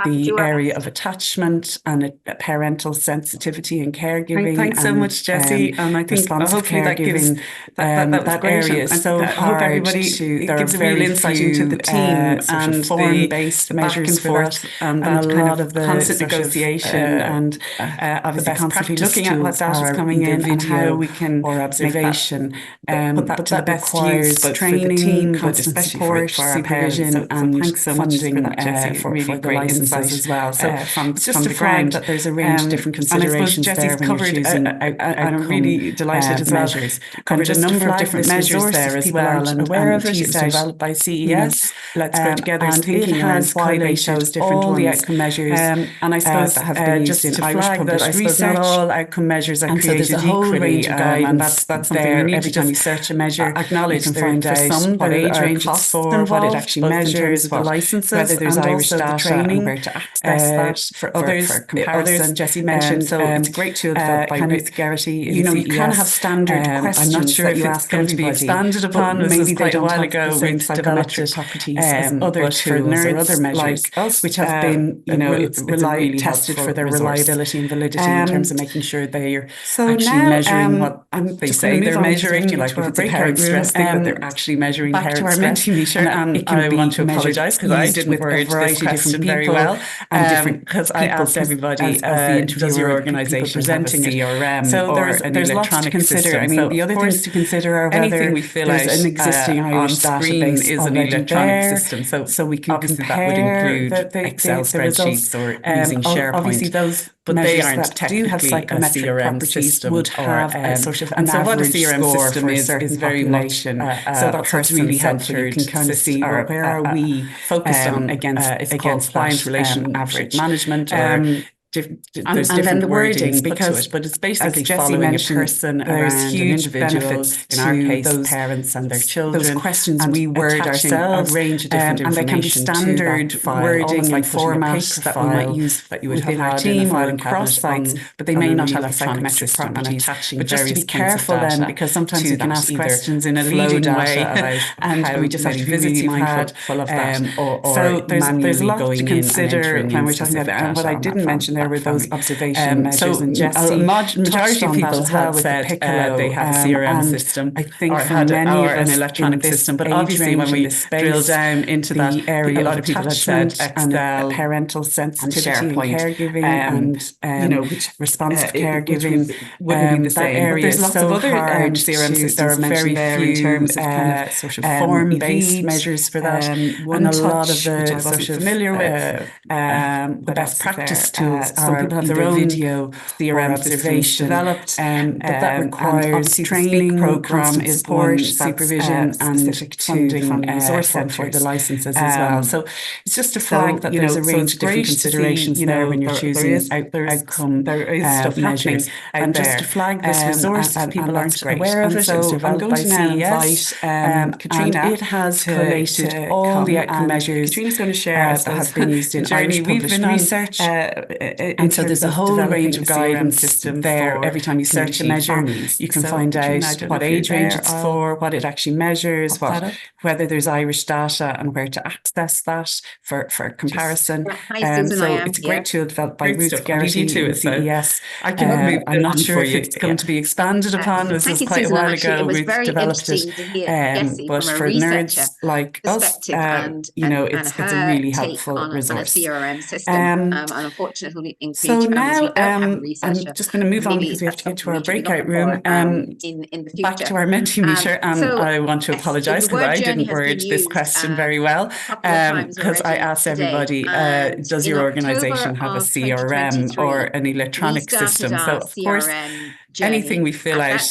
the area of attachment and parental sensitivity and caregiving. Thanks so much, Jessie. And I think hopefully that gives that area is so hard. I hope everybody gives a real insight into the team and form-based measures for that, and a lot of the constant negotiation and obviously constantly looking at what data is coming in and how we can or observation. But that requires training, constant support, supervision, and thanks so much funding for that, Jessie. for Really the licenses as well. So it's just to flag that there's a range of different considerations there when you're choosing I'm really delighted as well. Measures. Covered a number of different measures there as well, and aware of it. It was developed by CES. Let's go together and thinking it has highlighted those different all ones. the outcome measures, and I suppose that have been used in Irish published research. Not all outcome measures are and created so there's a whole equally, range of guidance. That's something you need every to time you search a measure. Acknowledge you can find for out some what age range costs it's for, what it actually measures, the licenses, whether there's and Irish also data the training, and where to access that. For others, Comparison. Jessie mentioned. So it's a great tool developed by Ruth Geraghty. You know, you kind of have standard questions. I'm not sure that if you it's ask going to be expanded upon. Maybe quite a while ago with psychometric properties as other tools or other measures, which have been, really tested for their resource. Reliability and validity in terms of making sure they are actually measuring what they say they're measuring. Like if it's a parent stress thing, that they're actually measuring parent stress. Back to our Mentimeter, and I want to apologise because I didn't word this question very well, and different because I asked everybody does your organisation presenting have a CRM so or there's lots to consider. I mean, the other things to consider are whether we fill there's out an existing Irish database is an already electronic there, system. so we can obviously compare that would include the Excel spreadsheets or using SharePoint. Obviously, those but they aren't that do have psychometric CRM properties system would have a sort of an so what a average CRM score system for a is certain very much population. So that's what's really helpful. You can kind of see where are we focused on against client that, relation average management or and then the wording, because but it's basically as Jessie following a person there's huge benefits in our case those parents and their children. Those questions and we word ourselves, a range of different and they can be standard wording and formats that we might use that you would within have our team or across sites, but they may not have the psychometric properties. But just to be careful then, because sometimes you can ask questions in a leading way, and we just have to be really mindful of that. So there's a lot to consider when we're talking about that. And what I didn't mention there were those observations measures, and Jessie majority of people have said they have a CRM system. I think for many of us an electronic system, but obviously when we drill down into that area, a lot of people have said Excel, parental sensitivity, and SharePoint, caregiving, and which responsive caregiving wouldn't be the that same. area. There's lots of other CRM systems. There are very few in terms of kind of sort of form-based measures for that, and a lot of the sort of familiar with the best practice tools some people have their own video CRM systems developed, but that requires training, program is support, supervision, and specific funding resource centres for the licenses as well. So it's just to flag that there's a range of different considerations there when you're choosing outcome measures. And just to flag this resource, if people aren't aware of it, it's developed by CES. Katrina, it has collated all the outcome measures Katrina's going to share that have been used in Irish published research. And so there's a whole range of guidance system there. Every time you search a measure, you can find out what age range it's for, what it actually measures, whether there's Irish data and where to access that for comparison. So it's a great tool developed by Ruth Garrity in CES. I'm not sure if it's going to be expanded upon. This was quite a while ago. Ruth developed it. But for nerds like us, you know, it's a really helpful resource. CRM system. And unfortunately, in so now we don't have a researcher. I'm just going to move on because we have to get to our breakout room. In the future. Back to our Mentimeter, and I want to apologise because I didn't word this question very well, because I asked everybody, does your organisation have a CRM or an electronic system? So of course, anything we fill out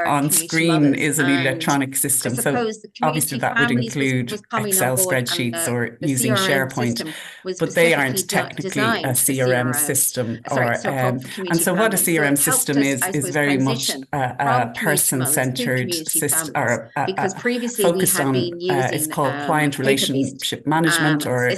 on screen is an electronic system. So obviously that would include Excel spreadsheets or using SharePoint, but they aren't technically a CRM system. And so what a CRM system is very much a person-centered system, or focused on, it's called client relationship management, or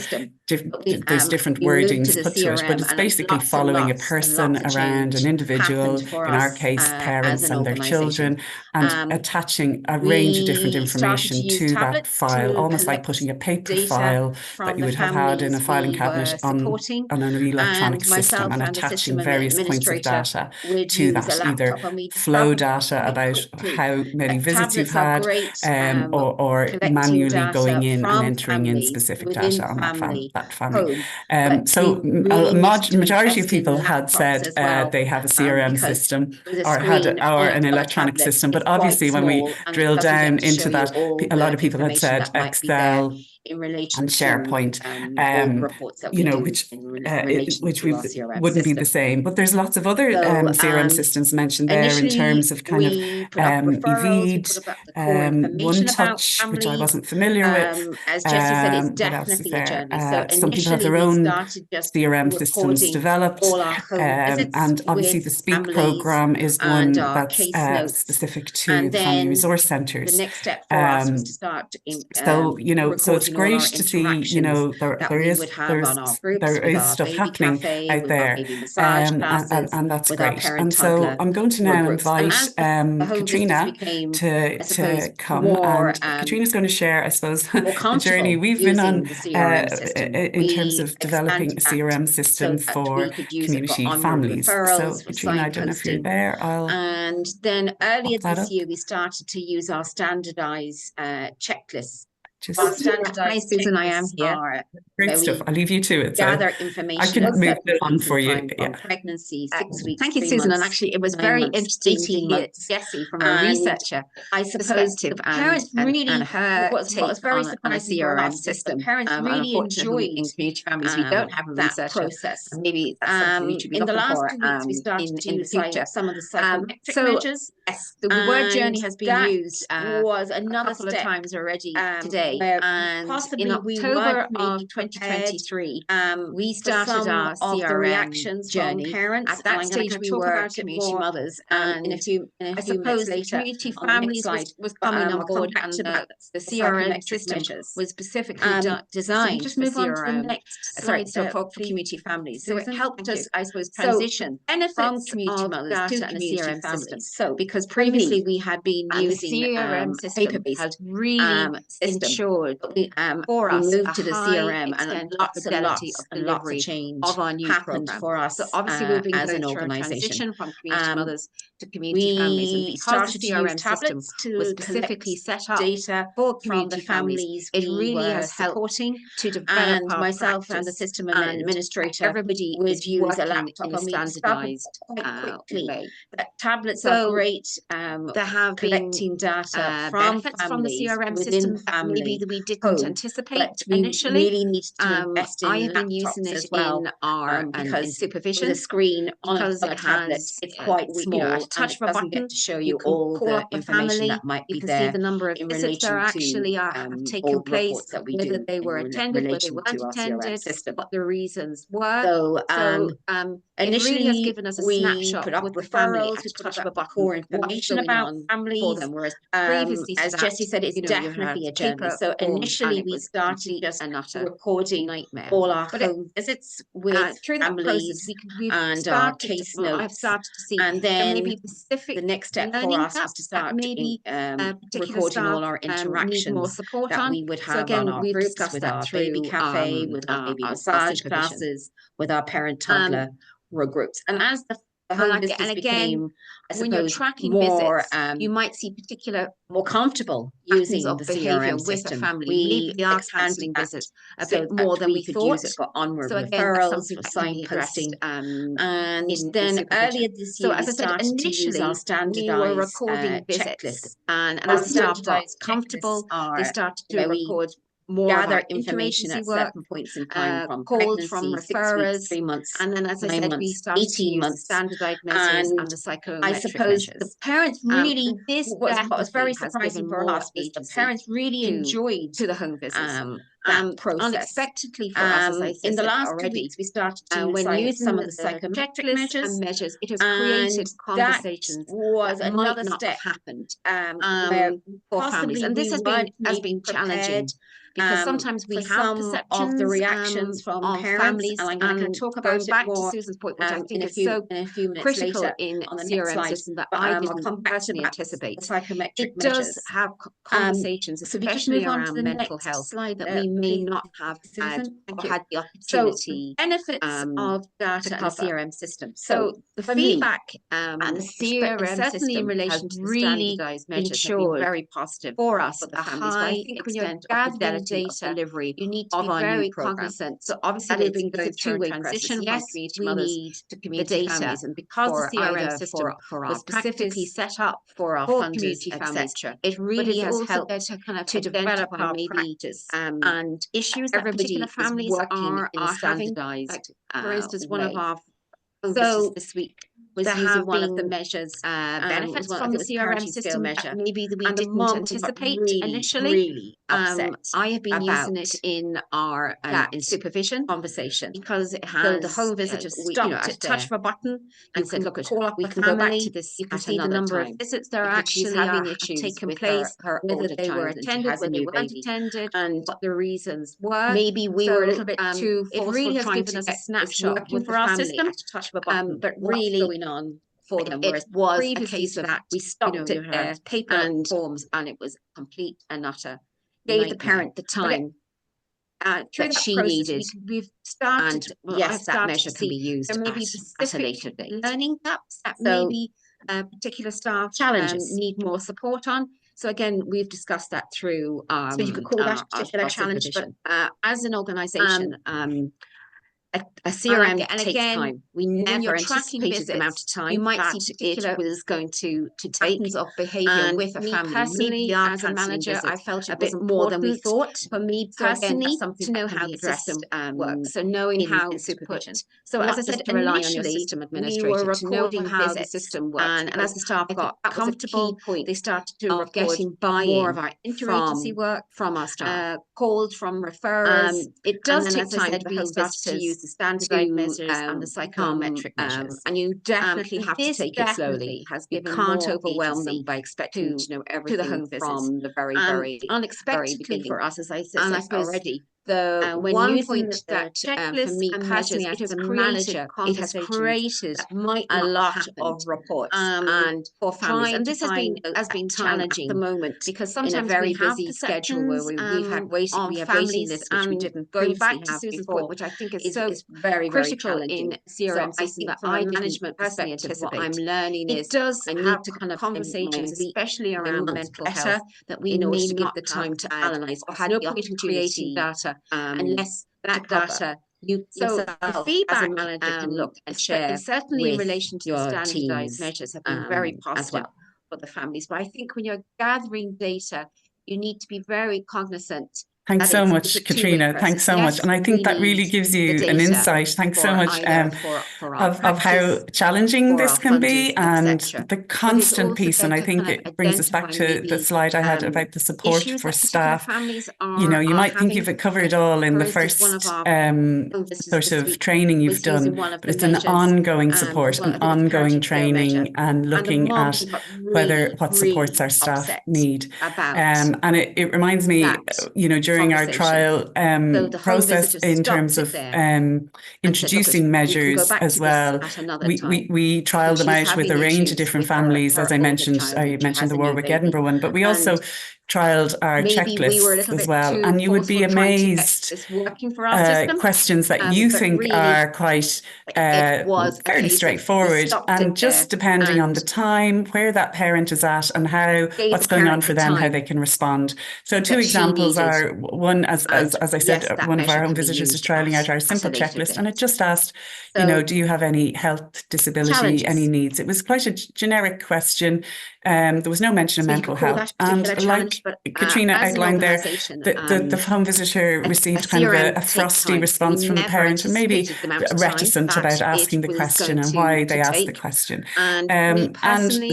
there's different wordings put to it, but it's basically following a person around an individual, in our case, parents and their children, and attaching a range of different information to that file, almost like putting a paper file that you would have had in a filing cabinet on an electronic system, and attaching various points of data to that, either flow data about how many visits you've had, or manually going in and entering in specific data on that family. So a majority of people had said they have a CRM system or an electronic system, but obviously when we drill down into that, a lot of people had said Excel in relation and SharePoint, you know, which wouldn't be the same. But there's lots of other CRM systems mentioned there in terms of kind of Evid, One Touch, which I wasn't familiar with. As Jessie said, it's definitely a journey. So some people have their own CRM systems developed, and obviously the Speak program is one that's specific to the family resource centres. The next step for us was to start. So you know, so it's great to see, you know, there is stuff happening out there, and that's great. And so I'm going to now invite Katrina to come, and Katrina's going to share, I suppose, the journey we've been on in terms of developing a CRM system for community families. So Katrina, I don't know if you're there. And then earlier this year, we started to use our standardised checklists. Hi, Susan, I am here. Great stuff. I'll leave you to it. Gather information. I can move it on for you. Pregnancy, 6 weeks. Thank you, Susan. And actually, it was very interesting to hear Jessie from a researcher. I suppose parents really and her what was very surprising on a CRM system. Parents really enjoyed in community families. We don't have a that process. Maybe that's in the last 2 weeks, we started to use some of the psychometric measures. Yes, the word journey has been used was another couple of times already today. And possibly in October of 2023, we started our CRM journey. Parents. At that stage, we were community mothers, and in a few minutes later, community families was coming on board, and the CRM system was specifically designed just move for on to the next slide, for community families. So it helped us, I suppose, transition from community mothers to the CRM system. So because previously we had been using CRM system paper-based really ensured for us we moved to the CRM, and lots of change of our new program for us. So obviously we've been as an going through a organisation transition from community mothers to community families, and because the CRM system was specifically set up data for community families, it really has supporting to develop and our myself practice. and the system administrator, Everybody would use a laptop in a standardised quickly. way. Tablets So are great. There have Collecting data from benefits families from the CRM within system families maybe that we didn't anticipate initially. We really needed to invest in I've been using it as well, in our because in supervision. With a screen on a tablet, it's quite small. You know, a touch of a button get to show you all the information that might be there. You can see the number of visits that actually have taken place, whether they were attended, whether they weren't attended, what the reasons were. So initially, it really has given us a snapshot put up with referrals, with touch of a button, core information about families. Whereas previously, as Jessie said, it's definitely a journey. So initially, we started just recording all our home visits with through that process, and our case notes. I've started to see, and then maybe specific the next step for us was to start maybe recording all our interactions more support that we would have on our groups with our baby cafe, with our baby massage classes, with our parent toddler groups. And as the home visits became, I suppose, when you're tracking more, visits, you might see more comfortable using the CRM system. With a family. Maybe they are cancelling visits a bit more than we thought. Use it for onward referrals, for signposting. And then earlier this year, we started to use our standardized checklists. And as staff got comfortable, they started to record more gather information at certain points in time, from calls from referrers, 3 months, and then as I said, we started 18 months, standardized measures and the psychometric I suppose measures. The parents really what was very surprising for us is the parents really enjoyed the home visits. That process. Unexpectedly for us, as I said, in the last 2 weeks, we started to use some of the psychometric measures. It has created conversations was that another step happened where for families, and this has been challenging. Because sometimes we have perceptions of the reactions from families, and I'm going to talk about back to Susan's point, which I think is so critical in the CRM system that I didn't personally anticipate. It does have conversations, especially around mental health, that we may not have had the opportunity. Benefits of data and the CRM system. So the feedback and the CRM certainly in relation to the standardized measures have been very positive for us, for the families. But I think when you're gathering data delivery, you need to be very cognizant. So obviously we've been going through a transition. Yes, we need to community families, and because the CRM system was specifically set up for our community families, it really has helped to kind of develop our practice and issues that particular families are standardized. For instance, one of our this week was using one of the measures benefits from the CRM system measure. Maybe that we didn't anticipate initially. Really upset. I have been using it in our in supervision conversation because it has the home visitors stopped at touch of a button and said, "Look, we can go back to this. You can see the number of visits that are actually having issues taken place, whether they were attended, whether they weren't attended, and what the reasons were. Maybe we were a little bit too forceful. It really has given us a snapshot with our system, at a touch of a button, but really on for them, whereas it was a case of that we stopped at their paper and forms, and it was complete and utter gave the parent the time that she needed. We've started, and yes, that measure can be used at a later date. Learning gaps that maybe particular staff challenges need more support on. So again, we've discussed that through so you could call that a particular challenge, but as an organisation, a CRM takes time. We never anticipated the amount of time. You might see it was going to take patterns of behaviour with a family. Personally, as a manager, I felt a bit more than we thought. For me personally, something to know how the system works. So knowing how to put. So as I said, initially, we were recording how the system works. And as the staff got comfortable, they started to record more of our interagency work from our staff, calls from referrers. It does take time for home visitors to use the standardized measures and the psychometric measures, and you definitely have to take it slowly. You can't overwhelm them by expecting to know everything from the very unexpectedly for us, as I said already. When using the checklist for me personally, as a manager, it has created a lot of reports and for families, and this has been challenging at the moment because sometimes in a very busy schedule where we have waiting lists which we didn't previously have before, which I think is so very critical in CRM system that I management personally anticipate. What I'm learning is I need to kind of conversations, especially around mental health, that we may not give the time to analyze or had the point in creating data. Unless that data you yourself the feedback as a manager can look and share certainly in relation to the standardized measures have been very positive for the families. But I think when you're gathering data, you need to be very cognizant. Thanks so much, Katrina. Thanks so much. And I think that really gives you an insight. Thanks so much of how challenging this can be and the constant piece. And I think it brings us back to the slide I had about the support for staff. You know, you might think you've covered it all in the first sort of training you've done, but it's an ongoing support, an ongoing training and looking at what supports our staff need. And it reminds me, you know, during our trial process in terms of introducing measures as well, we trialed them out with a range of different families. As I mentioned the Warwick Edinburgh one, but we also trialed our checklists as well. And you would be amazed questions that you think are quite fairly straightforward, and just depending on the time, where that parent is at and what's going on for them, how they can respond. So two examples are, one, as I said, one of our home visitors is trialing out our simple checklist, and it just asked, you know, do you have any health, disability, any needs? It was quite a generic question. There was no mention of mental health. And like Katrina outlined there, the home visitor received kind of a frosty response from the parent, and maybe reticent about asking the question and why they asked the question. And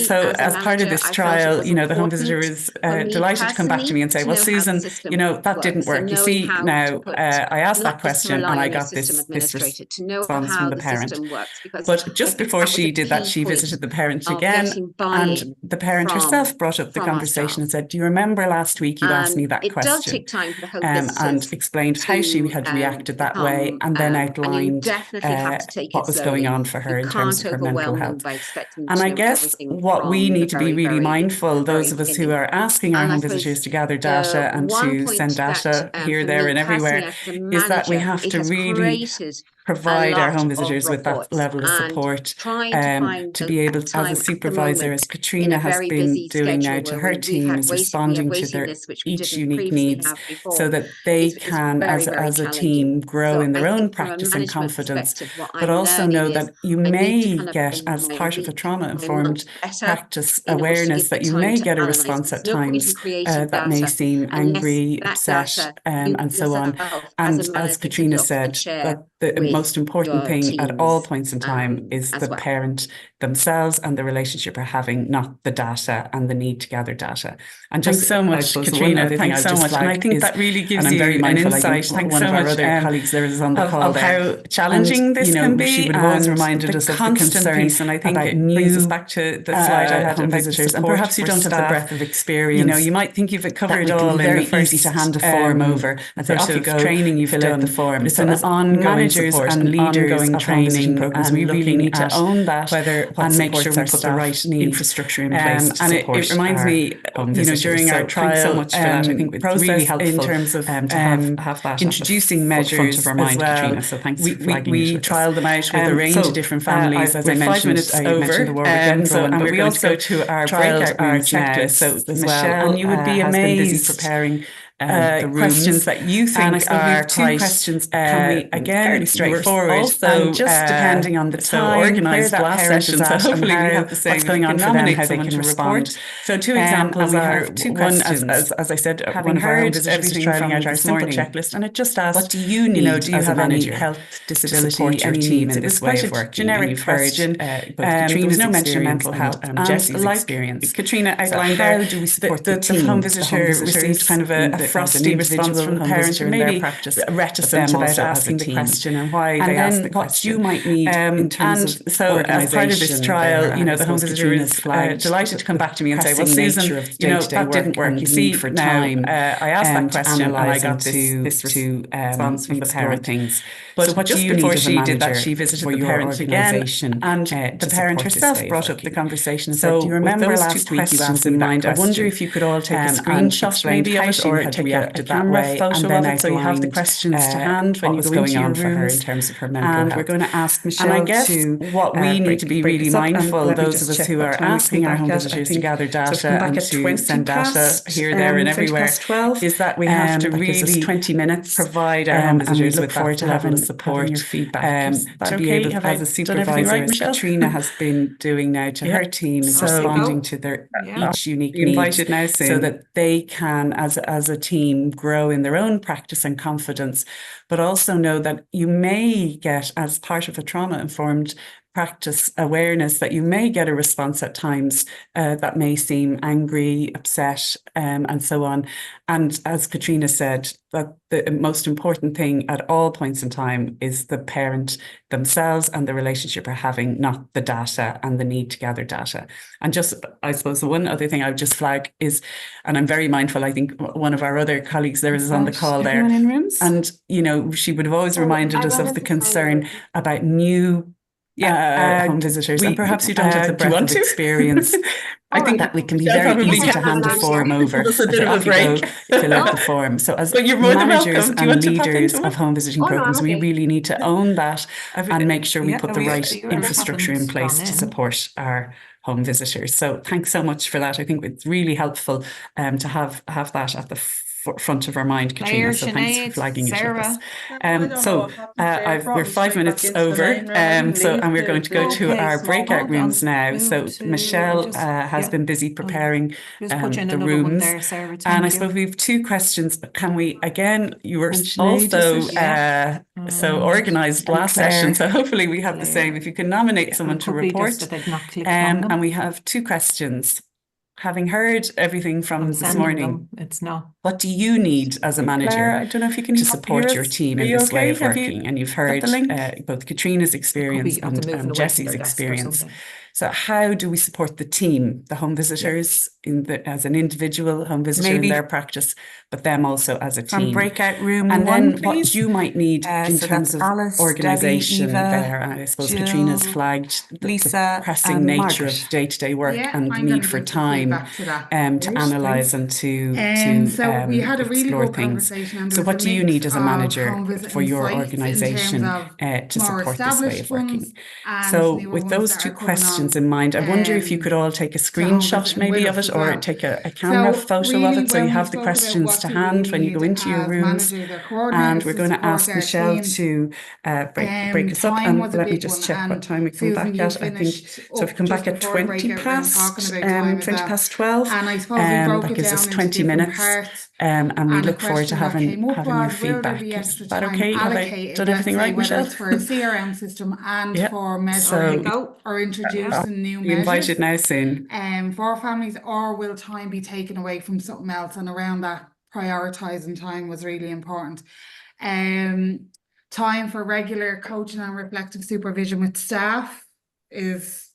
so as part of this trial, you know, the home visitor was delighted to come back to me and say, well, Susan, you know, that didn't work. You see, now I asked that question and I got this response from the parent. But just before she did that, she visited the parent again, and the parent herself brought up the conversation and said, do you remember last week you asked me that question? Does take time for the home and explained how she had reacted that way, and then outlined what was going on for her in terms of her mental health. And I guess what we need to be really mindful, those of us who are asking our home visitors to gather data and to send data here, there and everywhere, is that we have to really provide our home visitors with that level of support to be able to, as a supervisor, as Katrina has been doing now to her team, is responding to their each unique needs so that they can, as a team, grow in their own practice and confidence, but also know that you may get, as part of a trauma-informed practice awareness, that you may get a response at times that may seem angry, upset, and so on. And as Katrina said, that the most important thing at all points in time is the parent themselves and the relationship are having, not the data and the need to gather data. And just so much, Katrina, thanks so much. And I think that really gives you an insight. Thanks so much. One of our other colleagues there is on the call how challenging this can be. She would have always reminded us of the concern piece, and I think it brings us back to the slide I had about visitors. And perhaps you don't have the breadth of experience. You know, you might think you've covered it all. Very easy to hand a form over and say, off you go, training you've done the form. It's an ongoing support and leaders of training programs. We really need to own that and make sure we put the right infrastructure in place. And it reminds me, you know, during our trial, so much for that. I think it's really helpful in terms of to have that introducing measures of our mind, well. Katrina. So thanks for flagging we trialed them out with a range of different families, as I mentioned. I mentioned the Warwick Edinburgh one, but we also go to our breakout rooms now. So as well, and you would be amazed preparing the questions that you think are two questions can be again fairly straightforward. Also, just depending on the time, organised blast sessions. So hopefully we have the same. What's going on for them, how they can respond. So two examples are one, as I said, one of our home visitors was trying out our simple checklist, and it just asked, what do you need? You know, do you have any health, disability, any needs? It was quite a generic question. There was no mention of mental health. Jesse's experience. Katrina outlined there, how do we support the home visitor received kind of a frosty response from the parent, and maybe reticent about asking the question and why they asked the question. What you might need in terms of so as part of this trial, you know, the home visitor is delighted to come back to me and say, well, Susan, you know, that didn't work. You see, for time, I asked that question and I got this response from the parent. Things. But what just before she did that, she visited the parent again, and the parent herself brought up the conversation and said, do you remember last week you asked me in mind, I wonder if you could all take a screenshot maybe of it, or reacted that way, and then outlined, so you have the questions to hand when you go into your rooms in terms of her mental health. And we're going to ask Michelle, and I guess what we need to be really mindful, those of us who are asking our home visitors to gather data and to send data here, there, and everywhere, is that we have to really 20 minutes provide our home visitors with that level of support, your feedback. To be able, as a supervisor, as Katrina has been doing now to her team, is responding to their each unique needs, so that they can, as a team, grow in their own practice and confidence, but also know that you may get, as part of a trauma-informed practice awareness, that you may get a response at times that may seem angry, upset, and so on. And as Katrina said, that the most important thing at all points in time is the parent themselves and the relationship they're having, not the data and the need to gather data. And just, I suppose, the one other thing I would just flag is, and I'm very mindful, I think one of our other colleagues there is on the call there, in rooms? And, you know, she would have always reminded us of the concern about new home visitors, and perhaps you don't have the breadth of experience. I think that we can be very easy to hand a form over. Just a bit of a break. Fill out the form. So as managers and leaders of home visiting programs, we really need to own that and make sure we put the right infrastructure in place to support our home visitors. So thanks so much for that. I think it's really helpful to have that at the front of our mind, Katrina. So thanks for flagging it with us. We're 5 minutes over, and we're going to go to our breakout rooms now. So Michelle has been busy preparing the rooms, and I suppose we have two questions. Can we again? You were also so organised last session, so hopefully we have the same. If you can nominate someone to report, and we have two questions. Having heard everything from this morning, what do you need as a manager? Claire, I don't know if you can to support your team in this way of working. And you've heard both Katrina's experience and Jessie's experience. So how do we support the team, the home visitors, as an individual home visitor in their practice, but them also as a team? From breakout room and one, then what you might need in terms of organisation there. I suppose Jill, Katrina's flagged the pressing nature of day-to-day work and the need for time to analyse and to we had a really explore things. So what do you need as a manager for your organisation to support this way of working? So with those two questions in mind, I wonder if you could all take a screenshot maybe of it, or take a camera photo of it, so you have the questions to hand when you go into your rooms. And we're going to ask Michelle to break us up, and let me just check what time we come back at. I think so. If we come back at 20 past 12, that gives us 20 minutes. And we look forward to having your feedback. Is that okay? Have I done everything right, Michelle? For a CRM system and for measuring or introducing new measures. Invited now soon. For families, or will time be taken away from something else? And around that, prioritising time was really important. Time for regular coaching and reflective supervision with staff is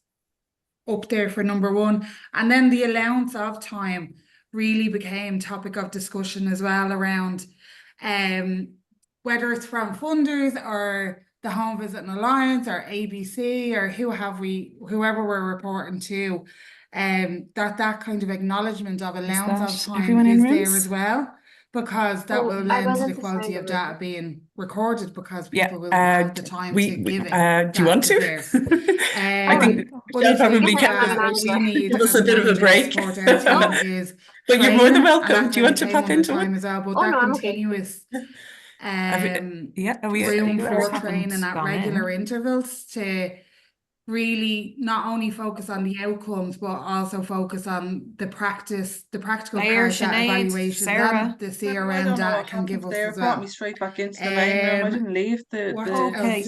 up there for number one. And then the allowance of time really became topic of discussion as well, around whether it's from funders or the Home Visiting Alliance or ABC or whoever we're reporting to, that kind of acknowledgement of allowance of time is there as well, because that will lend to the quality of data being recorded, because people will have the time to give it. Do you want to? I think we'll probably give us a bit of a break. But you're more than welcome. Do you want to pop into it? As well, but that continuous room for training at regular intervals to really not only focus on the outcomes, but also focus on the practical part, that evaluation that the CRM data can give us as well. Brought me straight back into the main room. I didn't leave the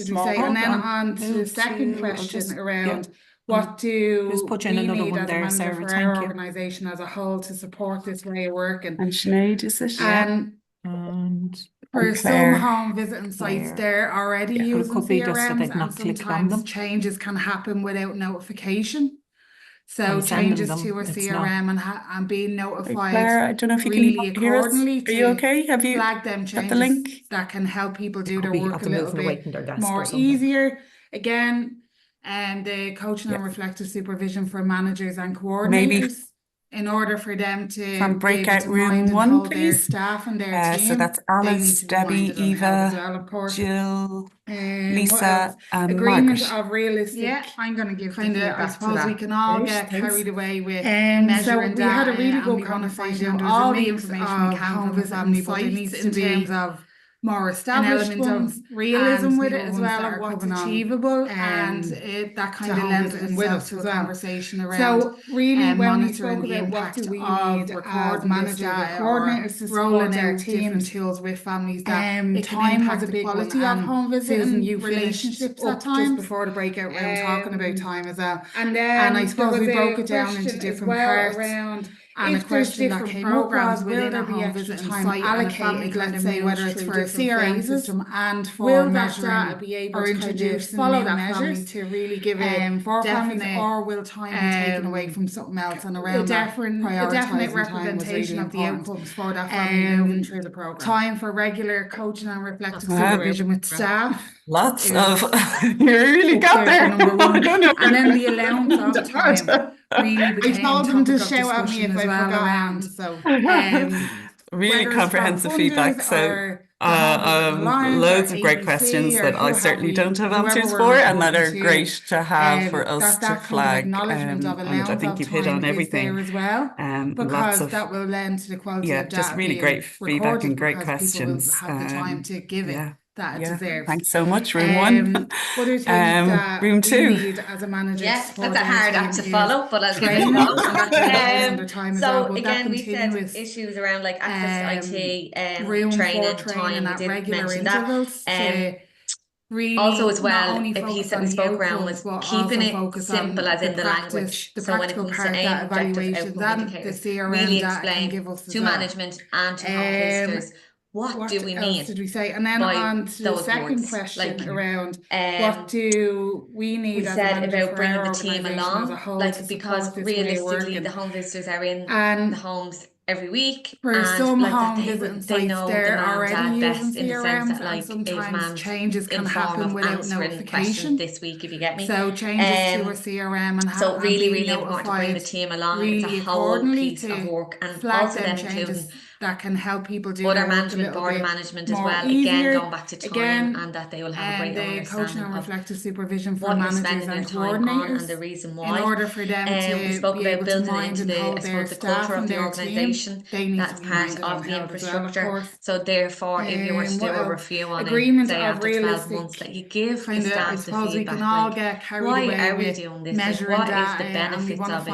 small room. And then on to the second question around what do we need as a manager for our organisation as a whole to support this way of working? And Sinead, is it? And for some home visiting sites, they're already using CRMs, and sometimes changes can happen without notification. So changes to a CRM and being notified. Claire, I don't know if you really can hear us. Are you okay? Have you flagged them changes the link? That can help people do their work a little bit more easier. Again, and the coaching and reflective supervision for managers and coordinators. Maybe in order for them to from breakout room 1, please. Staff and their team. So that's Alice, Debbie, Eva, well, of course. Jill, Lisa, and agreement Margaret. of realistic. Yeah, I'm going to give kind of. I suppose we can all get carried away with measuring. So we had a really good conversation. All the information we can from the family, but there needs to be in terms of more established an element of realism with it as well, of what's achievable, and that kind of lends itself to a conversation around. So really, when we spoke about what do we need as managers or coordinators to support our teams, tools with families, that time has a big quality of home visiting, you relationships at times. Just before the breakout room, talking about time as well, and I suppose we broke it down into different parts around. And a question that came up was, will there be extra time allocated, let's say, whether it's for a CRM system and for measuring be able or introducing follow that measures to really give it for families, or will time be taken away from something else and around a definite representation of the outcomes for that family moving through the program. Time for regular coaching and reflective supervision with staff. Lots of, you really got there. Number one. And then the allowance of time. Really became I told them to shout at me if I forgot around. So really comprehensive feedback. So loads of great questions that I certainly don't have answers for, and that are great to have for us to flag. And I think you've hit on everything as well, because that will lend to the quality of data. Just really great feedback and great questions. Have the time to give it. That deserves. Thanks so much, room 1. Room 2. As a manager, yes, that's a hard act to follow, but I'll give it a go. So again, we said issues around like access to IT, training, time. We did mention that. Really, also as well, a piece that we spoke around was keeping it simple as in the language. So when it comes to aim, objective, outcome indicators, really explain to management and to home visitors. What do we mean? Did we say? And then on to the second question, like, around what do we need? We said about bringing the team along, like, because realistically the home visitors are in the homes every week, for and some like home sites they know they're already best in the sense that like sometimes changes can happen without notification this week, if you get me. So changes to a CRM and so really important to bring the team along. Really it's a whole piece of work, and also then including that can help people do other management, board management as well. Again, going back to time, and that they will have a great understanding and reflective supervision for what managers spending their time on and the reason why. In order for them to we spoke about building it into the, I suppose, the culture of the organisation. That's part of the infrastructure. So therefore, if you were to do a review on it, say after 12 months, that you give the staff the feedback. We can all get carried away. Why are we doing this? Like, what is the benefits of it?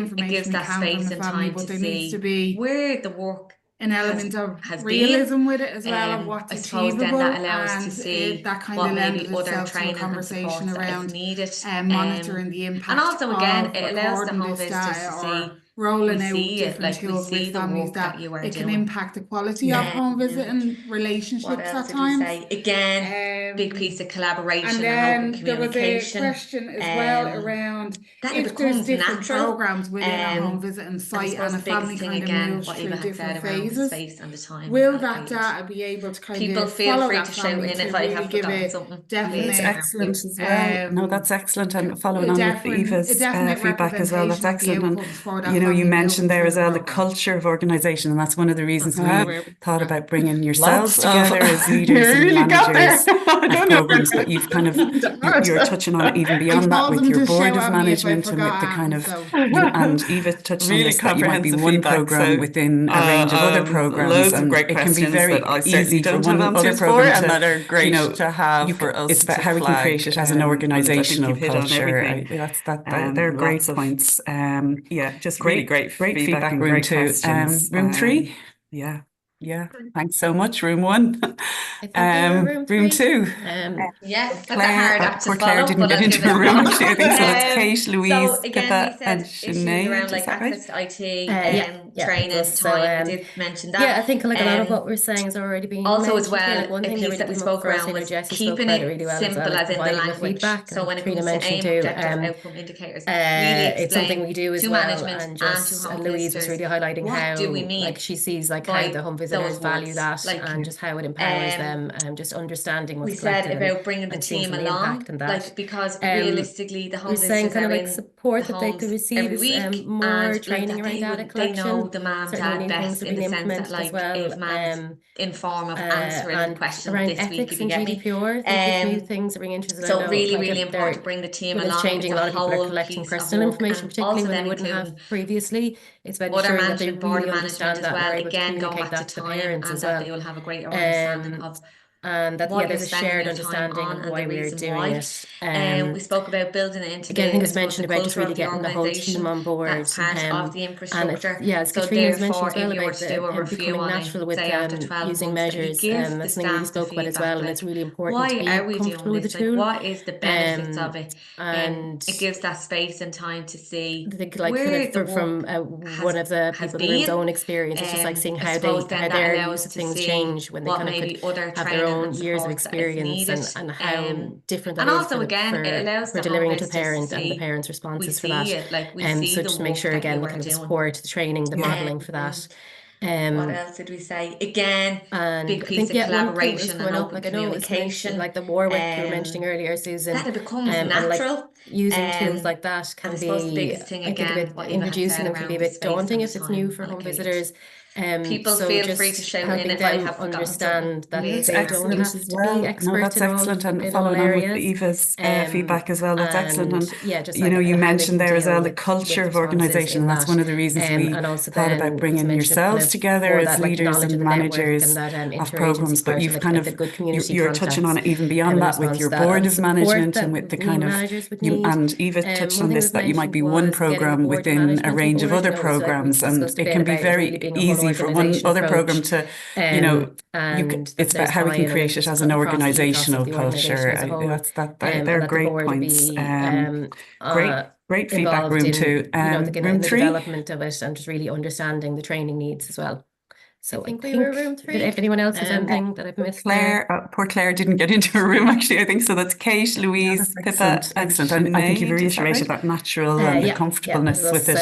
It gives that space and time to see where the work an element of realism with it as well, of what's achievable, then that allows us to see that kind what of maybe other training conversation around needed, monitoring the impact, and also again it allows the home visitors to see rolling out different tools with families that it can impact the quality of home visiting relationships at times. Again, big piece of collaboration and open communication. There was a question as well around that if it becomes there's different natural programs within a home visiting site and a family kind of moves through different phases. Will that data be able to kind people of feel follow free that to shout in if I have forgotten something. That's excellent as well. No, that's excellent, and following on with Eva's feedback as well, that's excellent. And you mentioned there as well the culture of organisation, and that's one of the reasons we thought about bringing yourselves together as leaders and managers of programs. But you've kind of you're touching on it even beyond that with your board of management and with the kind of and Eva touched on this, that you might be one program within a range of other programs, and it can be very easy for one other program and that are great to have for us. It's about how we can create it as an organisational culture. They're great points. Just great feedback. Room 2, room 3. Yeah. Thanks so much, room 1. Room 2. Yes, that's a hard act to follow. Claire didn't get into the room. I think so. That's Kate, Louise, Pippa, and Sinead. Around like access to IT, training, time. We did mention that. Yeah, I think like a lot of what we're saying has already been also as well. Like one thing that we spoke around was keeping it really simple as in the language. So when it comes to aim, objective, outcome indicators, really it's something we do as well. And just Louise was really highlighting how like she sees like how the home visitors value that, and just how it empowers them, and just understanding what's we said about bringing the team along, like because realistically the home visitors kind of are like in support that they could receive every week, more and training around data collection. They know the mum Certainly dad new things best are in being the sense that, implemented like, as well. if mum's in form of answering and questions around this week, ethics if you and get me. GDPR, I think there's new things that are being interested. So I know, really, like, really important to bring the team given it's along. changing, It's a lot of people are whole collecting piece of personal work, information, and particularly also when they then wouldn't have including previously. It's about other ensuring that they management, board really management understand as that and well. are able to Again, going communicate back that to to the time, parents and as that well. they will have a greater understanding of And that, what there's you're a spending shared your time understanding on of and why the we're reason doing why. it. We spoke about building it into Again, I think the, it's mentioned the about just culture really of the getting the whole team organisation. on board. That's part of the infrastructure. And as So Katrina was mentioning therefore, as well, if you were about to do a review becoming on natural it, with say after 12 using months, that you measures, give the that's something we staff the spoke about as feedback, well, and like, it's really important why to be are we comfortable doing with the this? tool. Like, what is the benefits of it? And it gives that space and time to see like where the from one of the people in the room's own experience. It's just like seeing how their use of things change when they kind of could other have their own years of experience, and how different that is also, again, it allows for the delivering home it to a visitors parent to and the see, parent's we responses for see that. it, like, we see So the just make work sure that again you the are kind of the doing. support, the training, the modelling for that. What else did we say? Again, And big I piece think, of one thing was collaboration and coming up, open like I know it was communication. mentioned, like the Warwick you were mentioning earlier, Susan. That it becomes and natural. like using tools like that can I suppose the be, biggest thing I think, a again, bit what Eva had introducing said them can be a around the bit space daunting and if the it's new time for home allocated. visitors. People So feel just free to shout in helping if I them have forgotten understand something. that That's they don't excellent have as to well. be expert that's in all, excellent. And in all following on with areas. Eva's feedback as well, that's excellent. And Yeah, just you like know, you how they mentioned can there as deal well the with culture of responses organisation. in And that's that. one of the reasons we And also thought then about it was bringing mentioned of yourselves together for as that, like, leaders knowledge and of the network managers and that of interagency programs. But part, you've and kind the of good community you're touching on it contacts, even beyond that with response your to that, board and of support management that and with the new kind of managers would need. and Eva touched One on thing this, was that you might mentioned be one was getting program the board within a management on range of board. other You know, it's like we programs, and discussed a it bit can be about really very being a whole easy for one organisation other program approach. to, you know, And it's about how we can create it as an across the ethos of organizational the organisation culture. as a whole. They're And that the great board would points. be Great feedback. involved Room in, two, in room the three. development of it, and just really understanding the training needs as well. So I think we were room three. If anyone else has anything that I've missed, Claire, poor Claire didn't get into her room actually. I think so. That's Kate, Louise, Pippa. Excellent. And I think you've reiterated that natural and the comfortableness with it,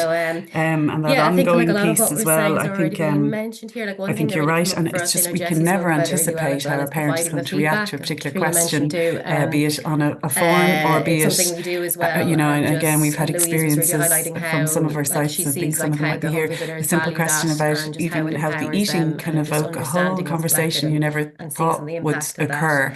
and that ongoing piece as well. I think mentioned here, like one I think you're right, and it's just we can never anticipate how a parent is going to react to a particular question, be it on a form or be it something we do as well. You know, and again, we've had experiences from some of our like sites. I think some of them might be here. A simple question about even healthy eating can evoke a whole conversation you never thought would occur.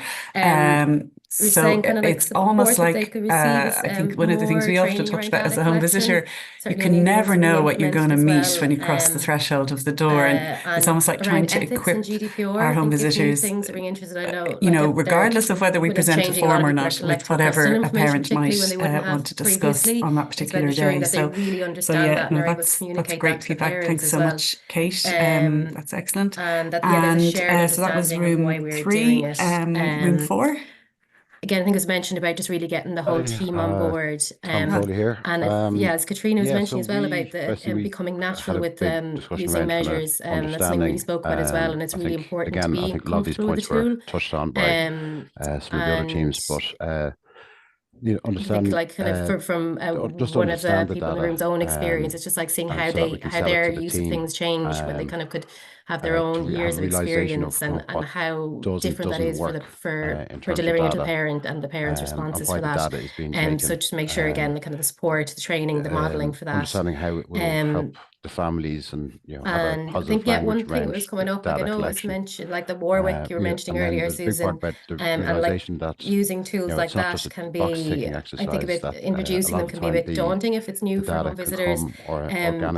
So it's almost like I think one of the things we often talked about as a home visitor, you can never know what you're going to meet when you cross the threshold of the door, and it's almost like trying to equip our home visitors, you know, regardless of whether we present a form or not, with whatever a parent might want to discuss on that particular day. So yeah, no, that's great feedback. Thanks so much, Kate. That's excellent. And so that was room three. Room four. Again, I think it was mentioned about just really getting the whole team on board. Here. And as Katrina was mentioning as well about the becoming natural with using measures, that's something we really spoke about as well, and it's really important to be comfortable with the tool. Touched on by some of the other teams, but you know, understand, like kind of from one of the people in the room's own experience. It's just like seeing how their use of things change when they kind of could have their own years of experience, and how different that is for delivering it to a parent and the parent's responses for that. So just make sure again the kind of the support, the training, the modelling for that. Understanding how it will help the families, and you know, have a positive one thing that was coming up, like I know it was mentioned, like the Warwick you were mentioning earlier, Susan, and like using tools like that can be, I think, a bit introducing them can be a bit daunting if it's new for home visitors.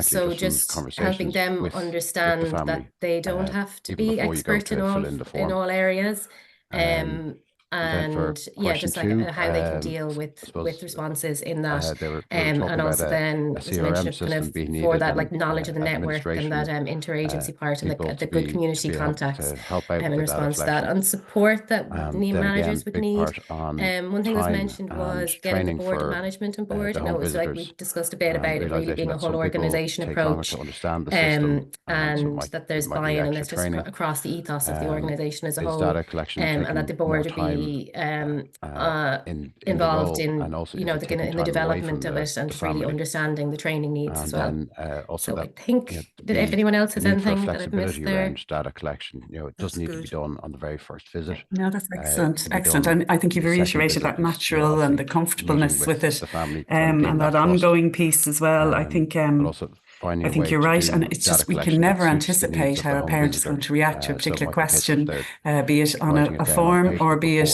So just helping them understand that they don't have to be expert in all areas. And just like how they can deal with responses in that, and also then as mentioned, kind of for that like knowledge of the network and that interagency part and the good community contacts in response to that, and support that new managers would need. One thing that was mentioned was getting the board and management on board. I know it was like we discussed a bit about it really being a whole organisation approach, and that there's buy-in and it's just across the ethos of the organisation as a whole, and that the board would be really involved in, you know, in the development of it, and really understanding the training needs as well. Also, so I think, if anyone else has anything that I've missed there? Around data collection, you know, it doesn't need to be done on the very first visit. No, that's excellent. Excellent. And I think you've reiterated that natural and the comfortableness with it, and that ongoing piece as well. I think you're right, and it's just we can never anticipate how a parent is going to react to a particular question, be it on a form or be it,